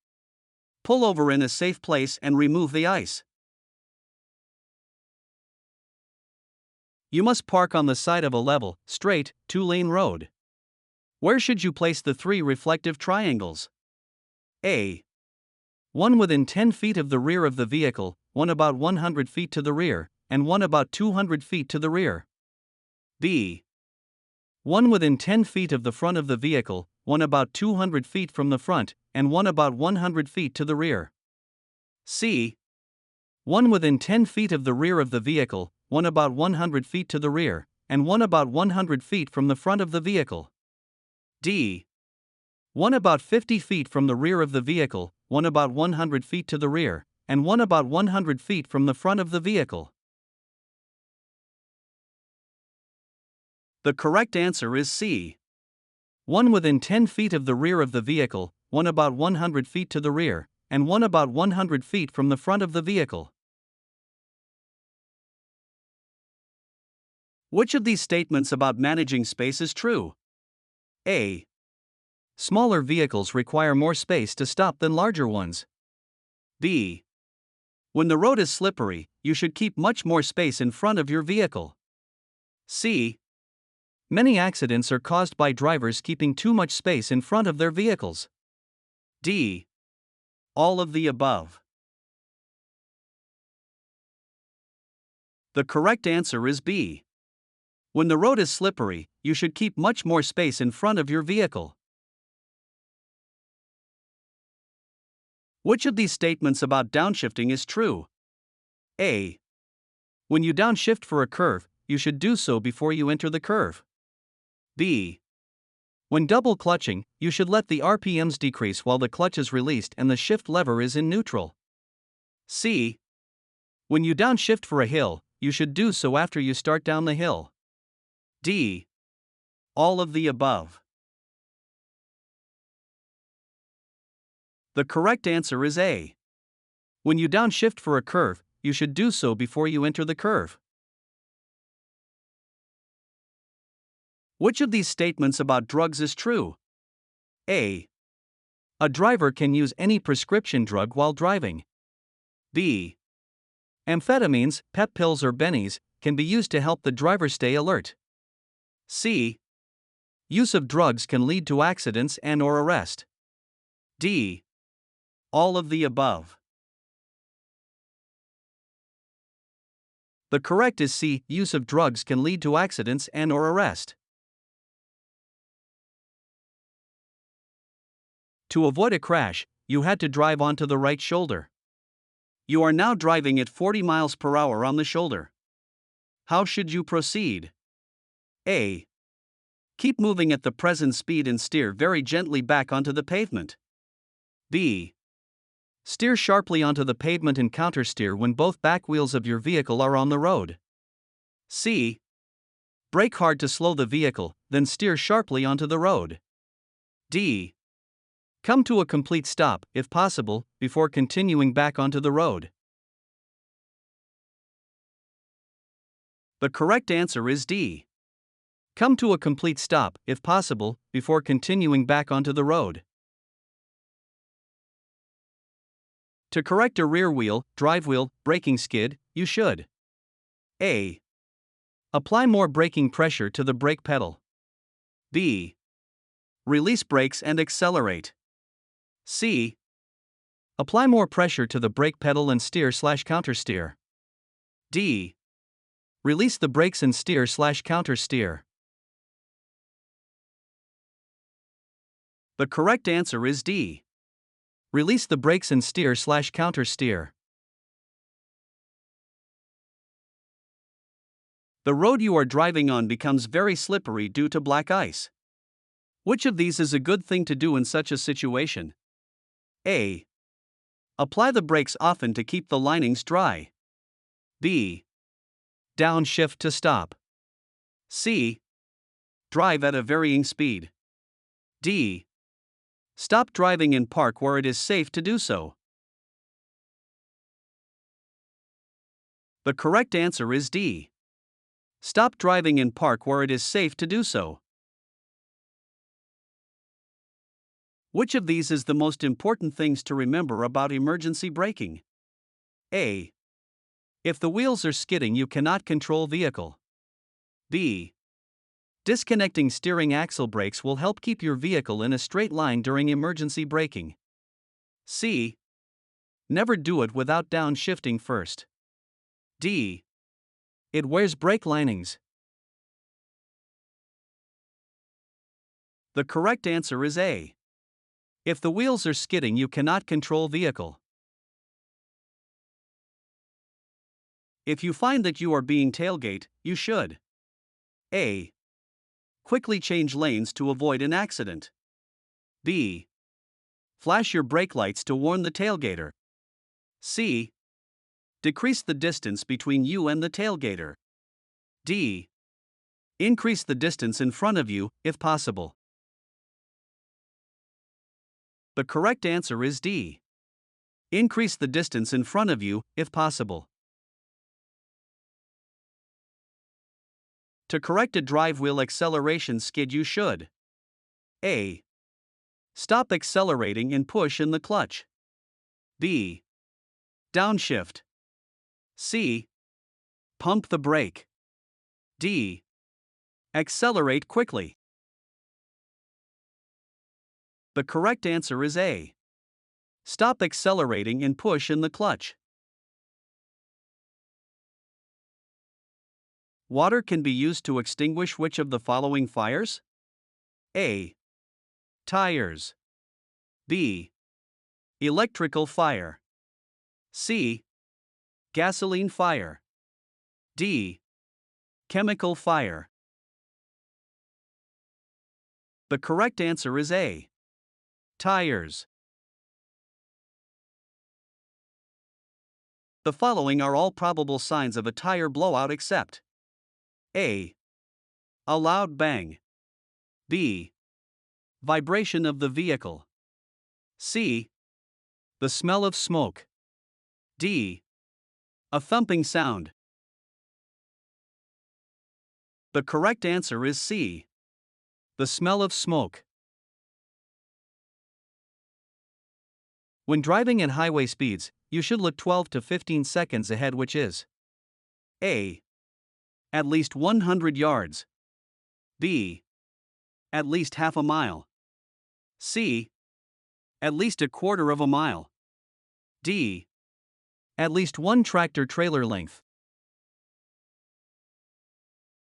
Pull over in a safe place and remove the ice. You must park on the side of a level, straight, 2-lane road. Where should you place the 3 reflective triangles? A. One within 10 feet of the rear of the vehicle, one about 100 feet to the rear, and one about 200 feet to the rear. B. One within 10 feet of the front of the vehicle, one about 200 feet from the front, and one about 100 feet to the rear. C. One within 10 feet of the rear of the vehicle, one about 100 feet to the rear, and one about 100 feet from the front of the vehicle. D. One about 50 feet from the rear of the vehicle, one about 100 feet to the rear, and one about 100 feet from the front of the vehicle. The correct answer is C. One within 10 feet of the rear of the vehicle, one about 100 feet to the rear, and one about 100 feet from the front of the vehicle. Which of these statements about managing space is true? A. Smaller vehicles require more space to stop than larger ones. B. When the road is slippery, you should keep much more space in front of your vehicle. C. Many accidents are caused by drivers keeping too much space in front of their vehicles. D. All of the above. The correct answer is B. When the road is slippery, you should keep much more space in front of your vehicle. Which of these statements about downshifting is true? A. When you downshift for a curve, you should do so before you enter the curve. B. When double clutching, you should let the RPMs decrease while the clutch is released and the shift lever is in neutral. C. When you downshift for a hill, you should do so after you start down the hill. D. All of the above. The correct answer is A. When you downshift for a curve, you should do so before you enter the curve. Which of these statements about drugs is true? A. A driver can use any prescription drug while driving. B. Amphetamines, pep pills or bennies, can be used to help the driver stay alert. C. Use of drugs can lead to accidents and/or arrest. D. All of the above. The correct is C. Use of drugs can lead to accidents and/or arrest. To avoid a crash, you had to drive onto the right shoulder. You are now driving at 40 miles per hour on the shoulder. How should you proceed? A. Keep moving at the present speed and steer very gently back onto the pavement. B. Steer sharply onto the pavement and countersteer when both back wheels of your vehicle are on the road. C. Brake hard to slow the vehicle, then steer sharply onto the road. D. Come to a complete stop, if possible, before continuing back onto the road. The correct answer is D. Come to a complete stop, if possible, before continuing back onto the road. To correct a rear wheel, drive wheel, braking skid, you should A. Apply more braking pressure to the brake pedal. B. Release brakes and accelerate. C. Apply more pressure to the brake pedal and steer/countersteer. D. Release the brakes and steer/countersteer. The correct answer is D. Release the brakes and steer/countersteer. The road you are driving on becomes very slippery due to black ice. Which of these is a good thing to do in such a situation? A. Apply the brakes often to keep the linings dry. B. Downshift to stop. C. Drive at a varying speed. D. Stop driving and park where it is safe to do so. The correct answer is D. Stop driving and park where it is safe to do so. Which of these is the most important things to remember about emergency braking? A. If the wheels are skidding, you cannot control vehicle. B. Disconnecting steering axle brakes will help keep your vehicle in a straight line during emergency braking. C. Never do it without downshifting first. D. It wears brake linings. The correct answer is A. If the wheels are skidding, you cannot control vehicle. If you find that you are being tailgate, you should A. Quickly change lanes to avoid an accident. B. Flash your brake lights to warn the tailgater. C. Decrease the distance between you and the tailgater. D. Increase the distance in front of you, if possible. The correct answer is D. Increase the distance in front of you, if possible. To correct a drive wheel acceleration skid, you should A. Stop accelerating and push in the clutch. B. Downshift. C. Pump the brake. D. Accelerate quickly. The correct answer is A. Stop accelerating and push in the clutch. Water can be used to extinguish which of the following fires? A. Tires. B. Electrical fire. C. Gasoline fire. D. Chemical fire. The correct answer is A. Tires. The following are all probable signs of a tire blowout except A. A loud bang. B. Vibration of the vehicle. C. The smell of smoke. D. A thumping sound. The correct answer is C. The smell of smoke. When driving at highway speeds, you should look 12 to 15 seconds ahead, which is A. At least 100 yards. B. At least half a mile. C. At least a quarter of a mile. D. At least one tractor-trailer length.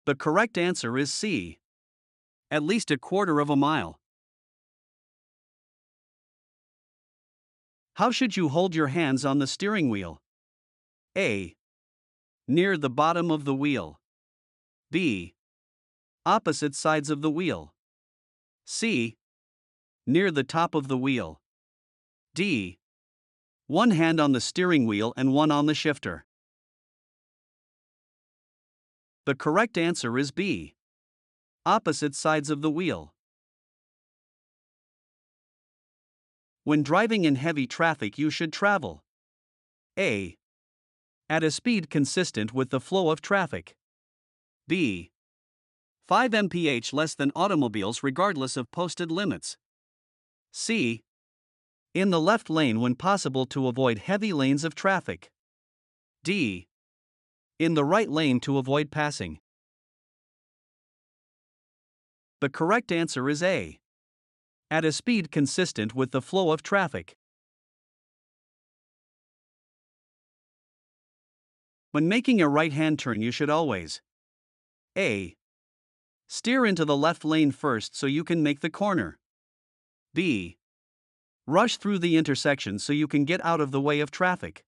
The correct answer is C. At least a quarter of a mile. How should you hold your hands on the steering wheel? A. Near the bottom of the wheel. B. Opposite sides of the wheel. C. Near the top of the wheel. D. One hand on the steering wheel and one on the shifter. The correct answer is B. Opposite sides of the wheel. When driving in heavy traffic, you should travel A. At a speed consistent with the flow of traffic. B. 5 mph less than automobiles regardless of posted limits. C. In the left lane when possible to avoid heavy lanes of traffic. D. In the right lane to avoid passing. The correct answer is A. At a speed consistent with the flow of traffic. When making a right-hand turn, you should always A. Steer into the left lane first so you can make the corner. B. Rush through the intersection so you can get out of the way of traffic.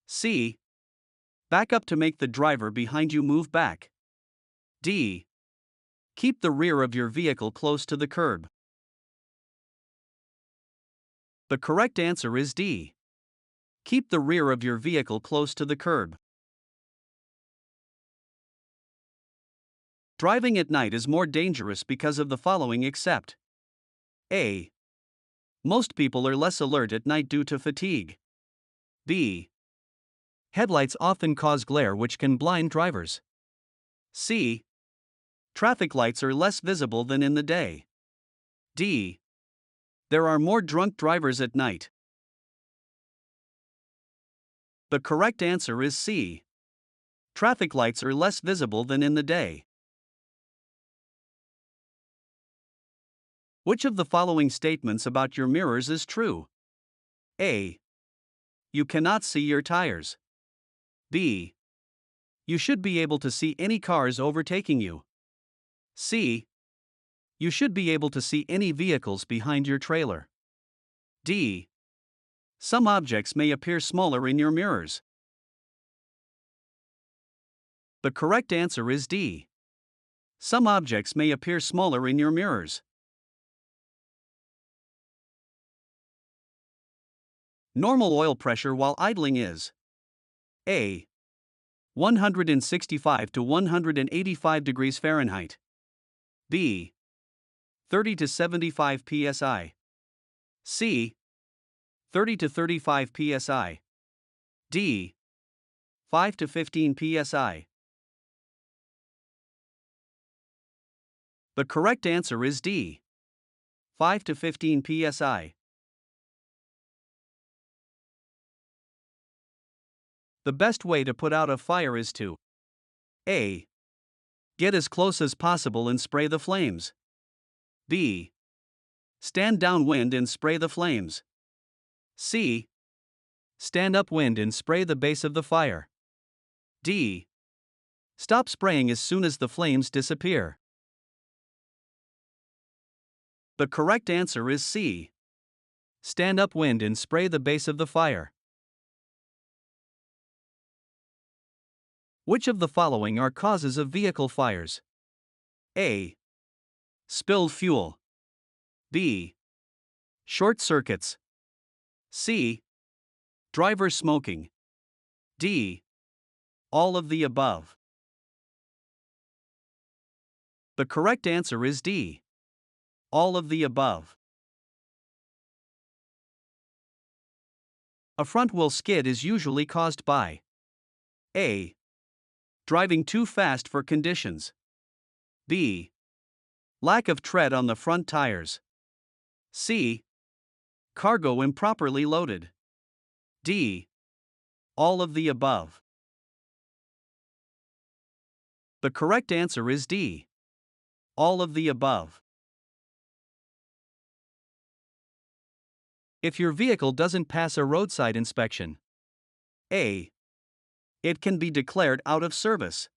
C. Back up to make the driver behind you move back. D. Keep the rear of your vehicle close to the curb. The correct answer is D. Keep the rear of your vehicle close to the curb. Driving at night is more dangerous because of the following except A. Most people are less alert at night due to fatigue. B. Headlights often cause glare which can blind drivers. C. Traffic lights are less visible than in the day. D. There are more drunk drivers at night. The correct answer is C. Traffic lights are less visible than in the day. Which of the following statements about your mirrors is true? A. You cannot see your tires. B. You should be able to see any cars overtaking you. C. You should be able to see any vehicles behind your trailer. D. Some objects may appear smaller in your mirrors. The correct answer is D. Some objects may appear smaller in your mirrors. Normal oil pressure while idling is A. 165 to 185 degrees Fahrenheit. B. 30 to 75 psi. C. 30 to 35 psi. D. 5 to 15 psi. The correct answer is D. 5 to 15 psi. The best way to put out a fire is to A. Get as close as possible and spray the flames. B. Stand downwind and spray the flames. C. Stand upwind and spray the base of the fire. D. Stop spraying as soon as the flames disappear. The correct answer is C. Stand upwind and spray the base of the fire. Which of the following are causes of vehicle fires? A. Spilled fuel. B. Short circuits. C. Driver smoking. D. All of the above. The correct answer is D. All of the above. A front wheel skid is usually caused by A. Driving too fast for conditions. B. Lack of tread on the front tires. C. Cargo improperly loaded. D. All of the above. The correct answer is D. All of the above. If your vehicle doesn't pass a roadside inspection, A. It can be declared out of service.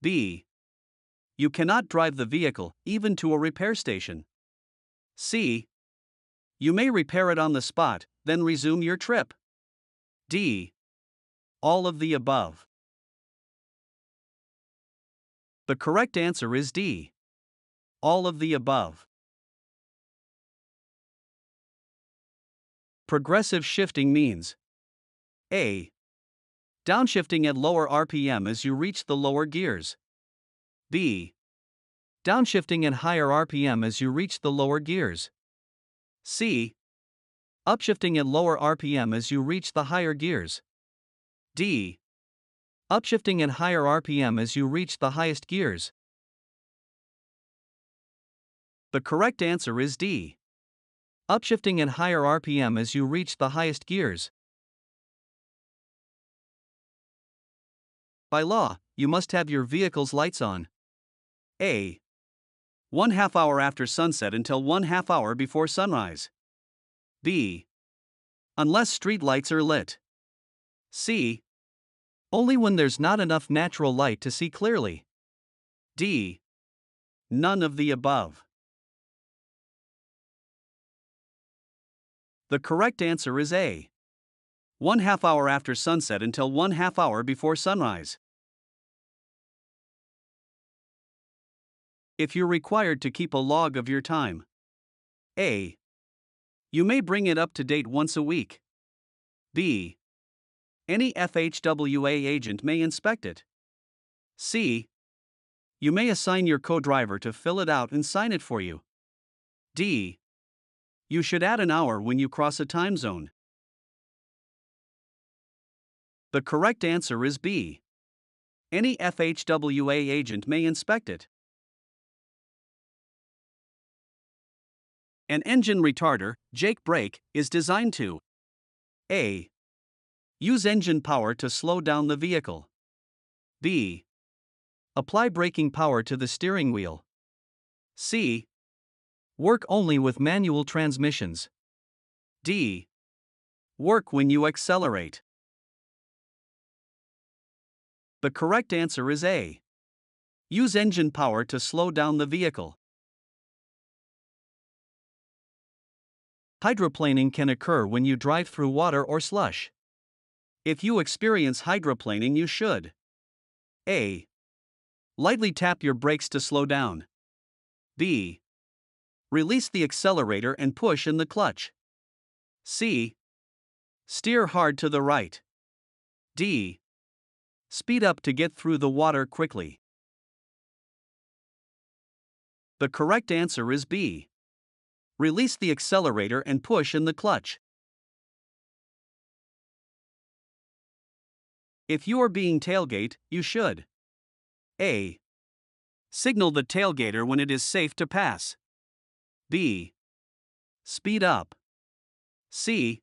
B. You cannot drive the vehicle even to a repair station. C. You may repair it on the spot, then resume your trip. D. All of the above. The correct answer is D. All of the above. Progressive shifting means A. Downshifting at lower RPM as you reach the lower gears. B. Downshifting at higher RPM as you reach the lower gears. C. Upshifting at lower RPM as you reach the higher gears. D. Upshifting at higher RPM as you reach the highest gears. The correct answer is D. Upshifting at higher RPM as you reach the highest gears. By law, you must have your vehicle's lights on. A. 1/2 hour after sunset until 1/2 hour before sunrise. B. Unless street lights are lit. C. Only when there's not enough natural light to see clearly. D. None of the above. The correct answer is A. 1/2 hour after sunset until 1/2 hour before sunrise. If you're required to keep a log of your time, A. You may bring it up to date once a week. B. Any FHWA agent may inspect it. C. You may assign your co-driver to fill it out and sign it for you. D. You should add an hour when you cross a time zone. The correct answer is B. Any FHWA agent may inspect it. An engine retarder, jake brake, is designed to A. Use engine power to slow down the vehicle. B. Apply braking power to the steering wheel. C. Work only with manual transmissions. D. Work when you accelerate. The correct answer is A. Use engine power to slow down the vehicle. Hydroplaning can occur when you drive through water or slush. If you experience hydroplaning, you should A. Lightly tap your brakes to slow down. B. Release the accelerator and push in the clutch. C. Steer hard to the right. D. Speed up to get through the water quickly. The correct answer is B. Release the accelerator and push in the clutch. If you are being tailgate, you should A. Signal the tailgater when it is safe to pass. B. Speed up. C.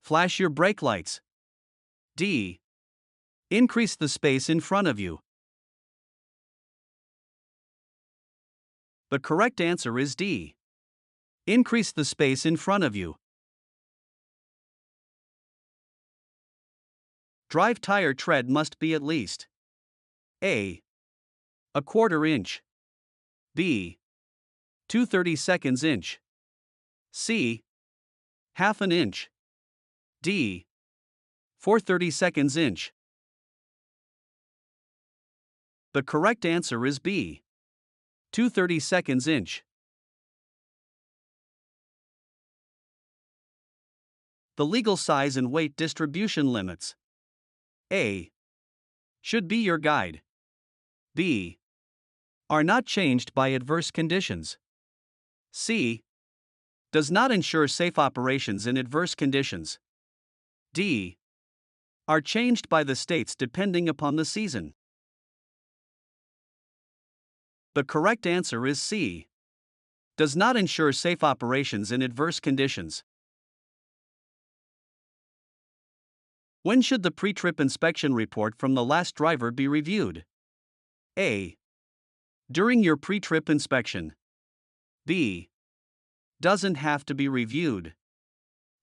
Flash your brake lights. D. Increase the space in front of you. The correct answer is D. Increase the space in front of you. Drive tire tread must be at least A. A quarter inch. B. 2/32 inch. C. Half an inch. D. 4/32 inch. The correct answer is B. 2/32 inch. The legal size and weight distribution limits. A. Should be your guide. B. Are not changed by adverse conditions. C. Does not ensure safe operations in adverse conditions. D. Are changed by the states depending upon the season. The correct answer is C. Does not ensure safe operations in adverse conditions. When should the pre-trip inspection report from the last driver be reviewed? A. During your pre-trip inspection. B. Doesn't have to be reviewed.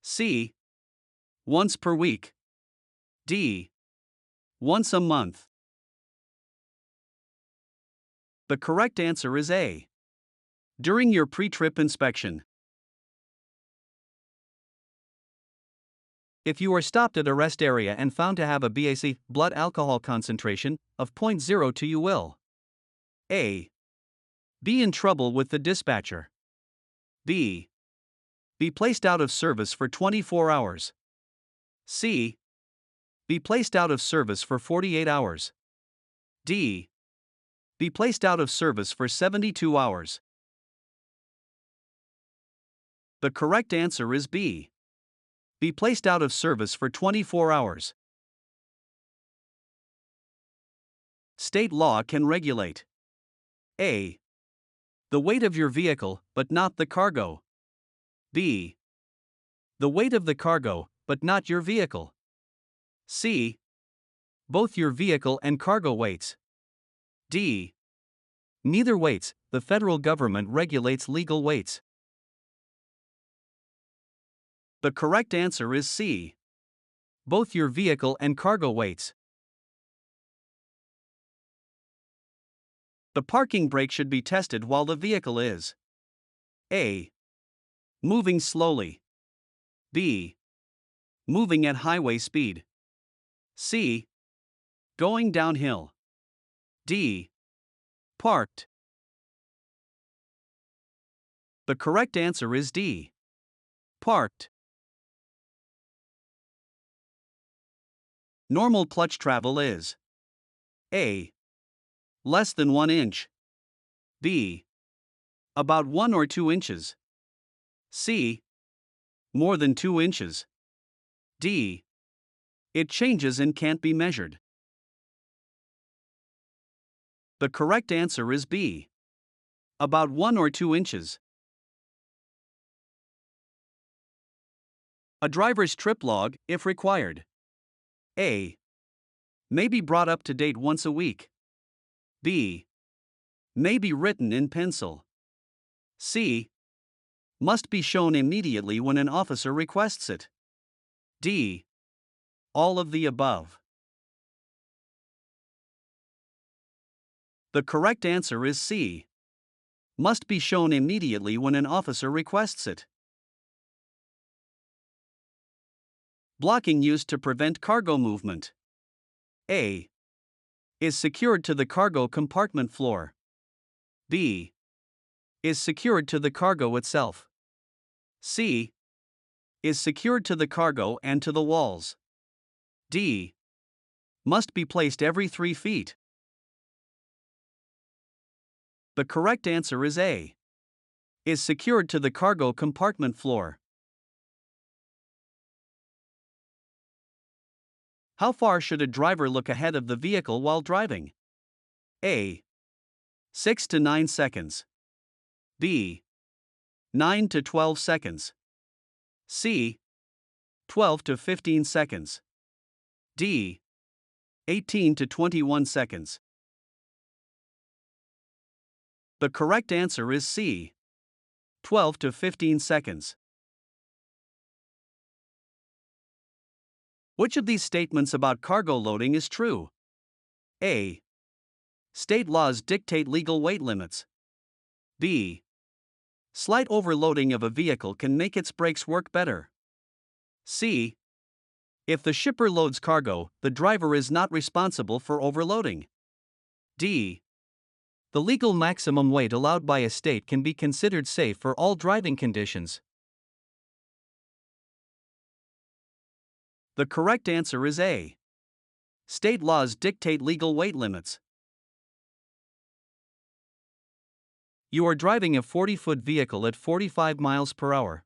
C. Once per week. D. Once a month. The correct answer is A. During your pre-trip inspection. If you are stopped at a rest area and found to have a BAC blood alcohol concentration of 0.02, you will A. Be in trouble with the dispatcher. B. Be placed out of service for 24 hours. C. Be placed out of service for 48 hours. D. Be placed out of service for 72 hours. The correct answer is B. Be placed out of service for 24 hours. State law can regulate A. The weight of your vehicle, but not the cargo. B. The weight of the cargo, but not your vehicle. C. Both your vehicle and cargo weights. D. Neither weights. The federal government regulates legal weights. The correct answer is C. Both your vehicle and cargo weights. The parking brake should be tested while the vehicle is A. Moving slowly. B. Moving at highway speed. C. Going downhill. D. Parked. The correct answer is D. Parked. Normal clutch travel is A. Less than 1 inch. B. About 1 or 2 inches. C. More than 2 inches. D. It changes and can't be measured. The correct answer is B. About 1 or 2 inches. A driver's trip log, if required. A. May be brought up to date once a week. B. May be written in pencil. C. Must be shown immediately when an officer requests it. D. All of the above. The correct answer is C. Must be shown immediately when an officer requests it. Blocking used to prevent cargo movement. A. Is secured to the cargo compartment floor. B. Is secured to the cargo itself. C. Is secured to the cargo and to the walls. D. Must be placed every 3 feet. The correct answer is A. Is secured to the cargo compartment floor. How far should a driver look ahead of the vehicle while driving? A. 6 to 9 seconds. B. 9 to 12 seconds. C. 12 to 15 seconds. D. 18 to 21 seconds. The correct answer is C. 12 to 15 seconds. Which of these statements about cargo loading is true? A. State laws dictate legal weight limits. B. Slight overloading of a vehicle can make its brakes work better. C. If the shipper loads cargo, the driver is not responsible for overloading. D. The legal maximum weight allowed by a state can be considered safe for all driving conditions. The correct answer is A. State laws dictate legal weight limits. You are driving a 40-foot vehicle at 45 miles per hour.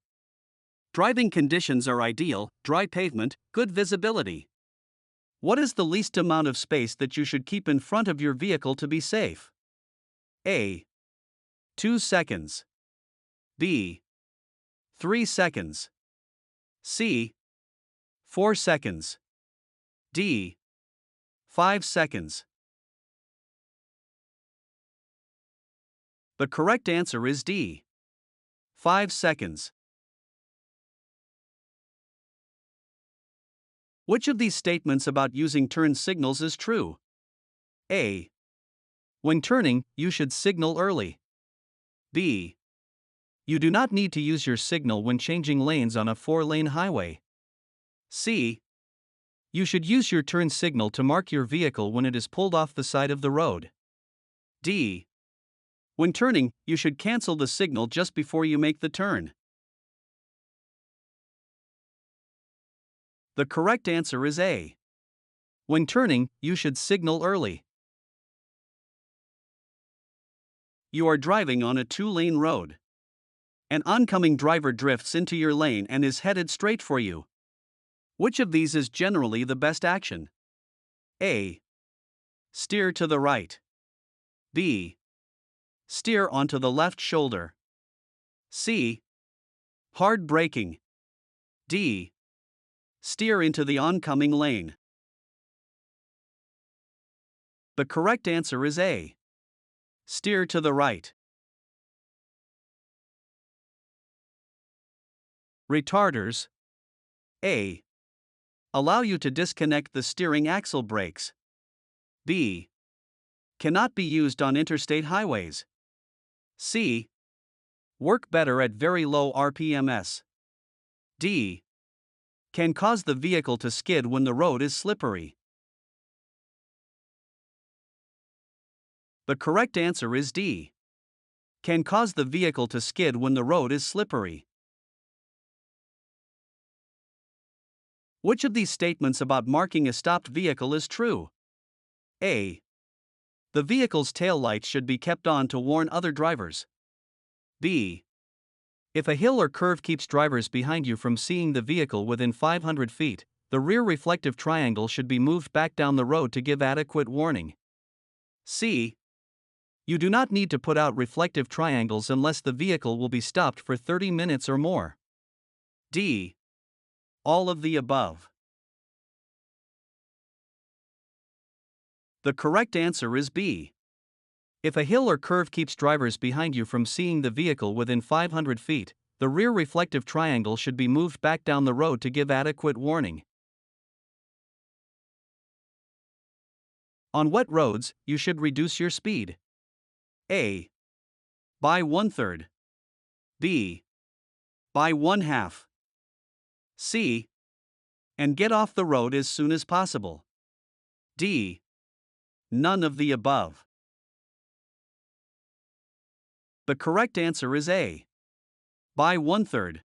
Driving conditions are ideal: dry pavement, good visibility. What is the least amount of space that you should keep in front of your vehicle to be safe? A. 2 seconds. B. 3 seconds. C. 4 seconds. D. 5 seconds. The correct answer is D. 5 seconds. Which of these statements about using turn signals is true? A. When turning, you should signal early. B. You do not need to use your signal when changing lanes on a 4-lane highway. C. You should use your turn signal to mark your vehicle when it is pulled off the side of the road. D. When turning, you should cancel the signal just before you make the turn. The correct answer is A. When turning, you should signal early. You are driving on a 2-lane road. An oncoming driver drifts into your lane and is headed straight for you. Which of these is generally the best action? A. Steer to the right. B. Steer onto the left shoulder. C. Hard braking. D. Steer into the oncoming lane. The correct answer is A. Steer to the right. Retarders. A. Allow you to disconnect the steering axle brakes. B. Cannot be used on interstate highways. C. Work better at very low RPMs. D. Can cause the vehicle to skid when the road is slippery. The correct answer is D. Can cause the vehicle to skid when the road is slippery. Which of these statements about marking a stopped vehicle is true? A. The vehicle's taillights should be kept on to warn other drivers. B. If a hill or curve keeps drivers behind you from seeing the vehicle within 500 feet, the rear reflective triangle should be moved back down the road to give adequate warning. C. You do not need to put out reflective triangles unless the vehicle will be stopped for 30 minutes or more. D. All of the above. The correct answer is B. If a hill or curve keeps drivers behind you from seeing the vehicle within 500 feet, the rear reflective triangle should be moved back down the road to give adequate warning. On wet roads, you should reduce your speed. A. By 1/3. B. By 1/2. C. And get off the road as soon as possible. D. None of the above. The correct answer is A. By 1/3.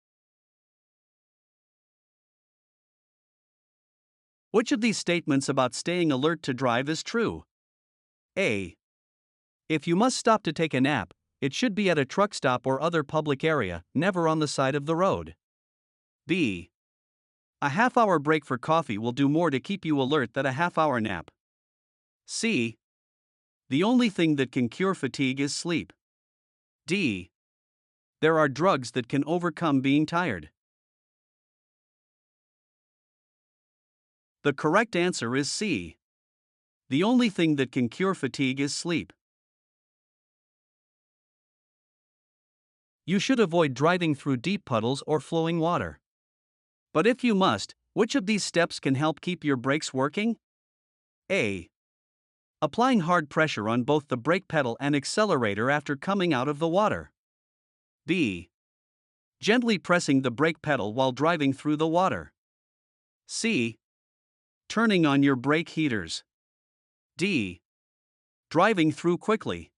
Which of these statements about staying alert to drive is true? A. If you must stop to take a nap, it should be at a truck stop or other public area, never on the side of the road. B. A half-hour break for coffee will do more to keep you alert than a half-hour nap. C. The only thing that can cure fatigue is sleep. D. There are drugs that can overcome being tired. The correct answer is C. The only thing that can cure fatigue is sleep. You should avoid driving through deep puddles or flowing water. But if you must, which of these steps can help keep your brakes working? A. Applying hard pressure on both the brake pedal and accelerator after coming out of the water. B. Gently pressing the brake pedal while driving through the water. C. Turning on your brake heaters. D. Driving through quickly.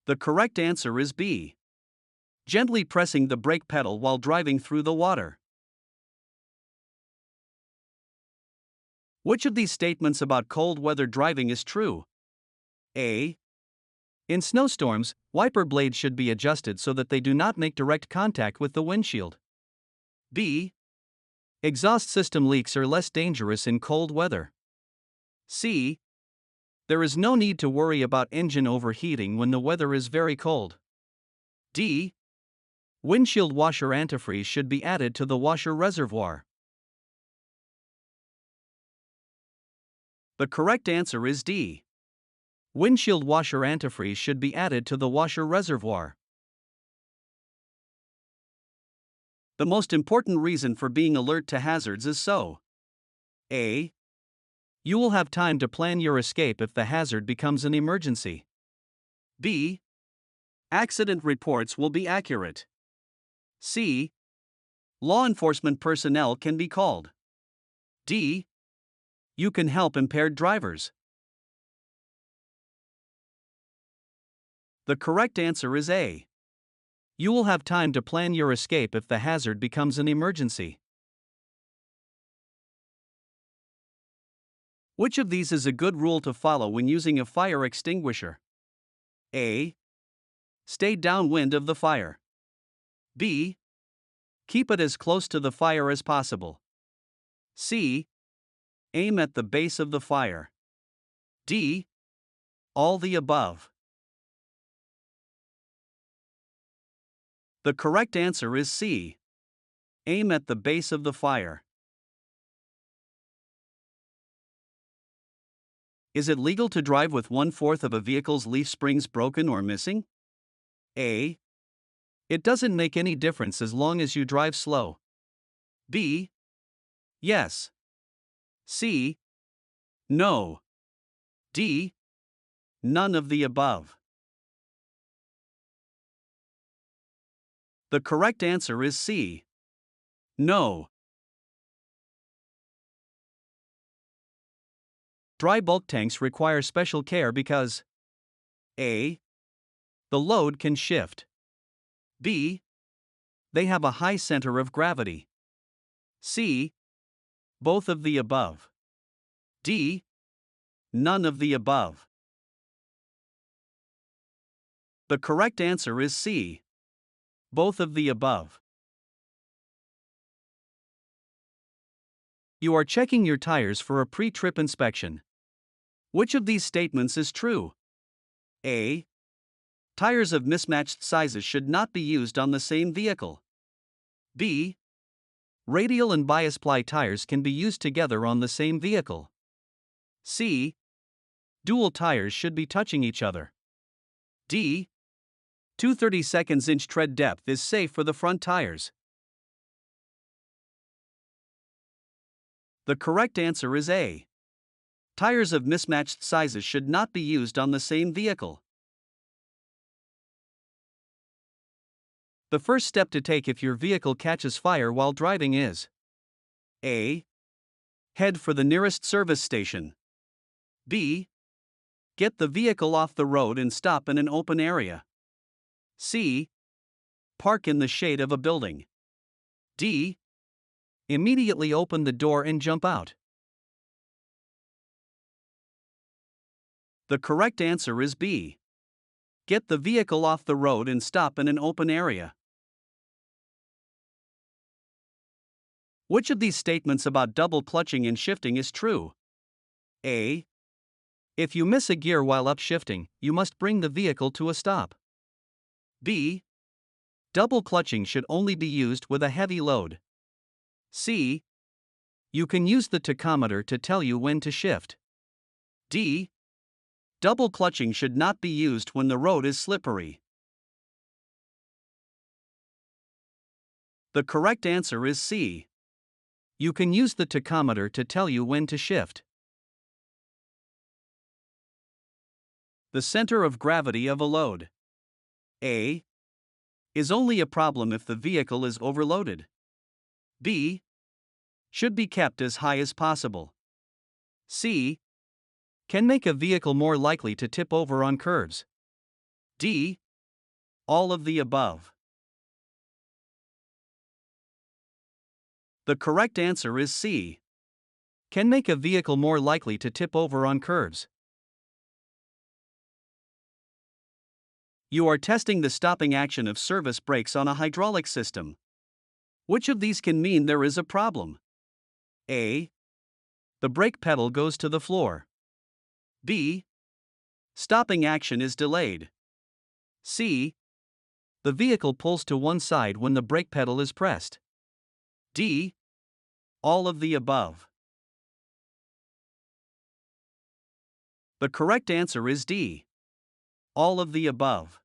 The correct answer is B. Gently pressing the brake pedal while driving through the water. Which of these statements about cold weather driving is true? A. In snowstorms, wiper blades should be adjusted so that they do not make direct contact with the windshield. B. Exhaust system leaks are less dangerous in cold weather. C. There is no need to worry about engine overheating when the weather is very cold. D. Windshield washer antifreeze should be added to the washer reservoir. The correct answer is D. Windshield washer antifreeze should be added to the washer reservoir. The most important reason for being alert to hazards is so: A. You will have time to plan your escape if the hazard becomes an emergency. B. Accident reports will be accurate. C. Law enforcement personnel can be called. D. You can help impaired drivers. The correct answer is A. You will have time to plan your escape if the hazard becomes an emergency. Which of these is a good rule to follow when using a fire extinguisher? A. Stay downwind of the fire. B. Keep it as close to the fire as possible. C. Aim at the base of the fire. D. All the above. The correct answer is C. Aim at the base of the fire. Is it legal to drive with 1/4 of a vehicle's leaf springs broken or missing? A. It doesn't make any difference as long as you drive slow. B. Yes. C. No. D. None of the above. The correct answer is C. No. Dry bulk tanks require special care because A. The load can shift. B. They have a high center of gravity. C. Both of the above. D. None of the above. The correct answer is C. Both of the above. You are checking your tires for a pre-trip inspection. Which of these statements is true? A. Tires of mismatched sizes should not be used on the same vehicle. B. Radial and bias ply tires can be used together on the same vehicle. C. Dual tires should be touching each other. D. 2/32 inch tread depth is safe for the front tires. The correct answer is A. Tires of mismatched sizes should not be used on the same vehicle. The first step to take if your vehicle catches fire while driving is: A. Head for the nearest service station. B. Get the vehicle off the road and stop in an open area. C. Park in the shade of a building. D. Immediately open the door and jump out. The correct answer is B. Get the vehicle off the road and stop in an open area. Which of these statements about double clutching and shifting is true? A. If you miss a gear while upshifting, you must bring the vehicle to a stop. B. Double clutching should only be used with a heavy load. C. You can use the tachometer to tell you when to shift. D. Double clutching should not be used when the road is slippery. The correct answer is C. You can use the tachometer to tell you when to shift. The center of gravity of a load. A. Is only a problem if the vehicle is overloaded. B. Should be kept as high as possible. C. Can make a vehicle more likely to tip over on curves. D. All of the above. The correct answer is C. Can make a vehicle more likely to tip over on curves. You are testing the stopping action of service brakes on a hydraulic system. Which of these can mean there is a problem? A. The brake pedal goes to the floor. B. Stopping action is delayed. C. The vehicle pulls to one side when the brake pedal is pressed. D. All of the above. The correct answer is D. All of the above.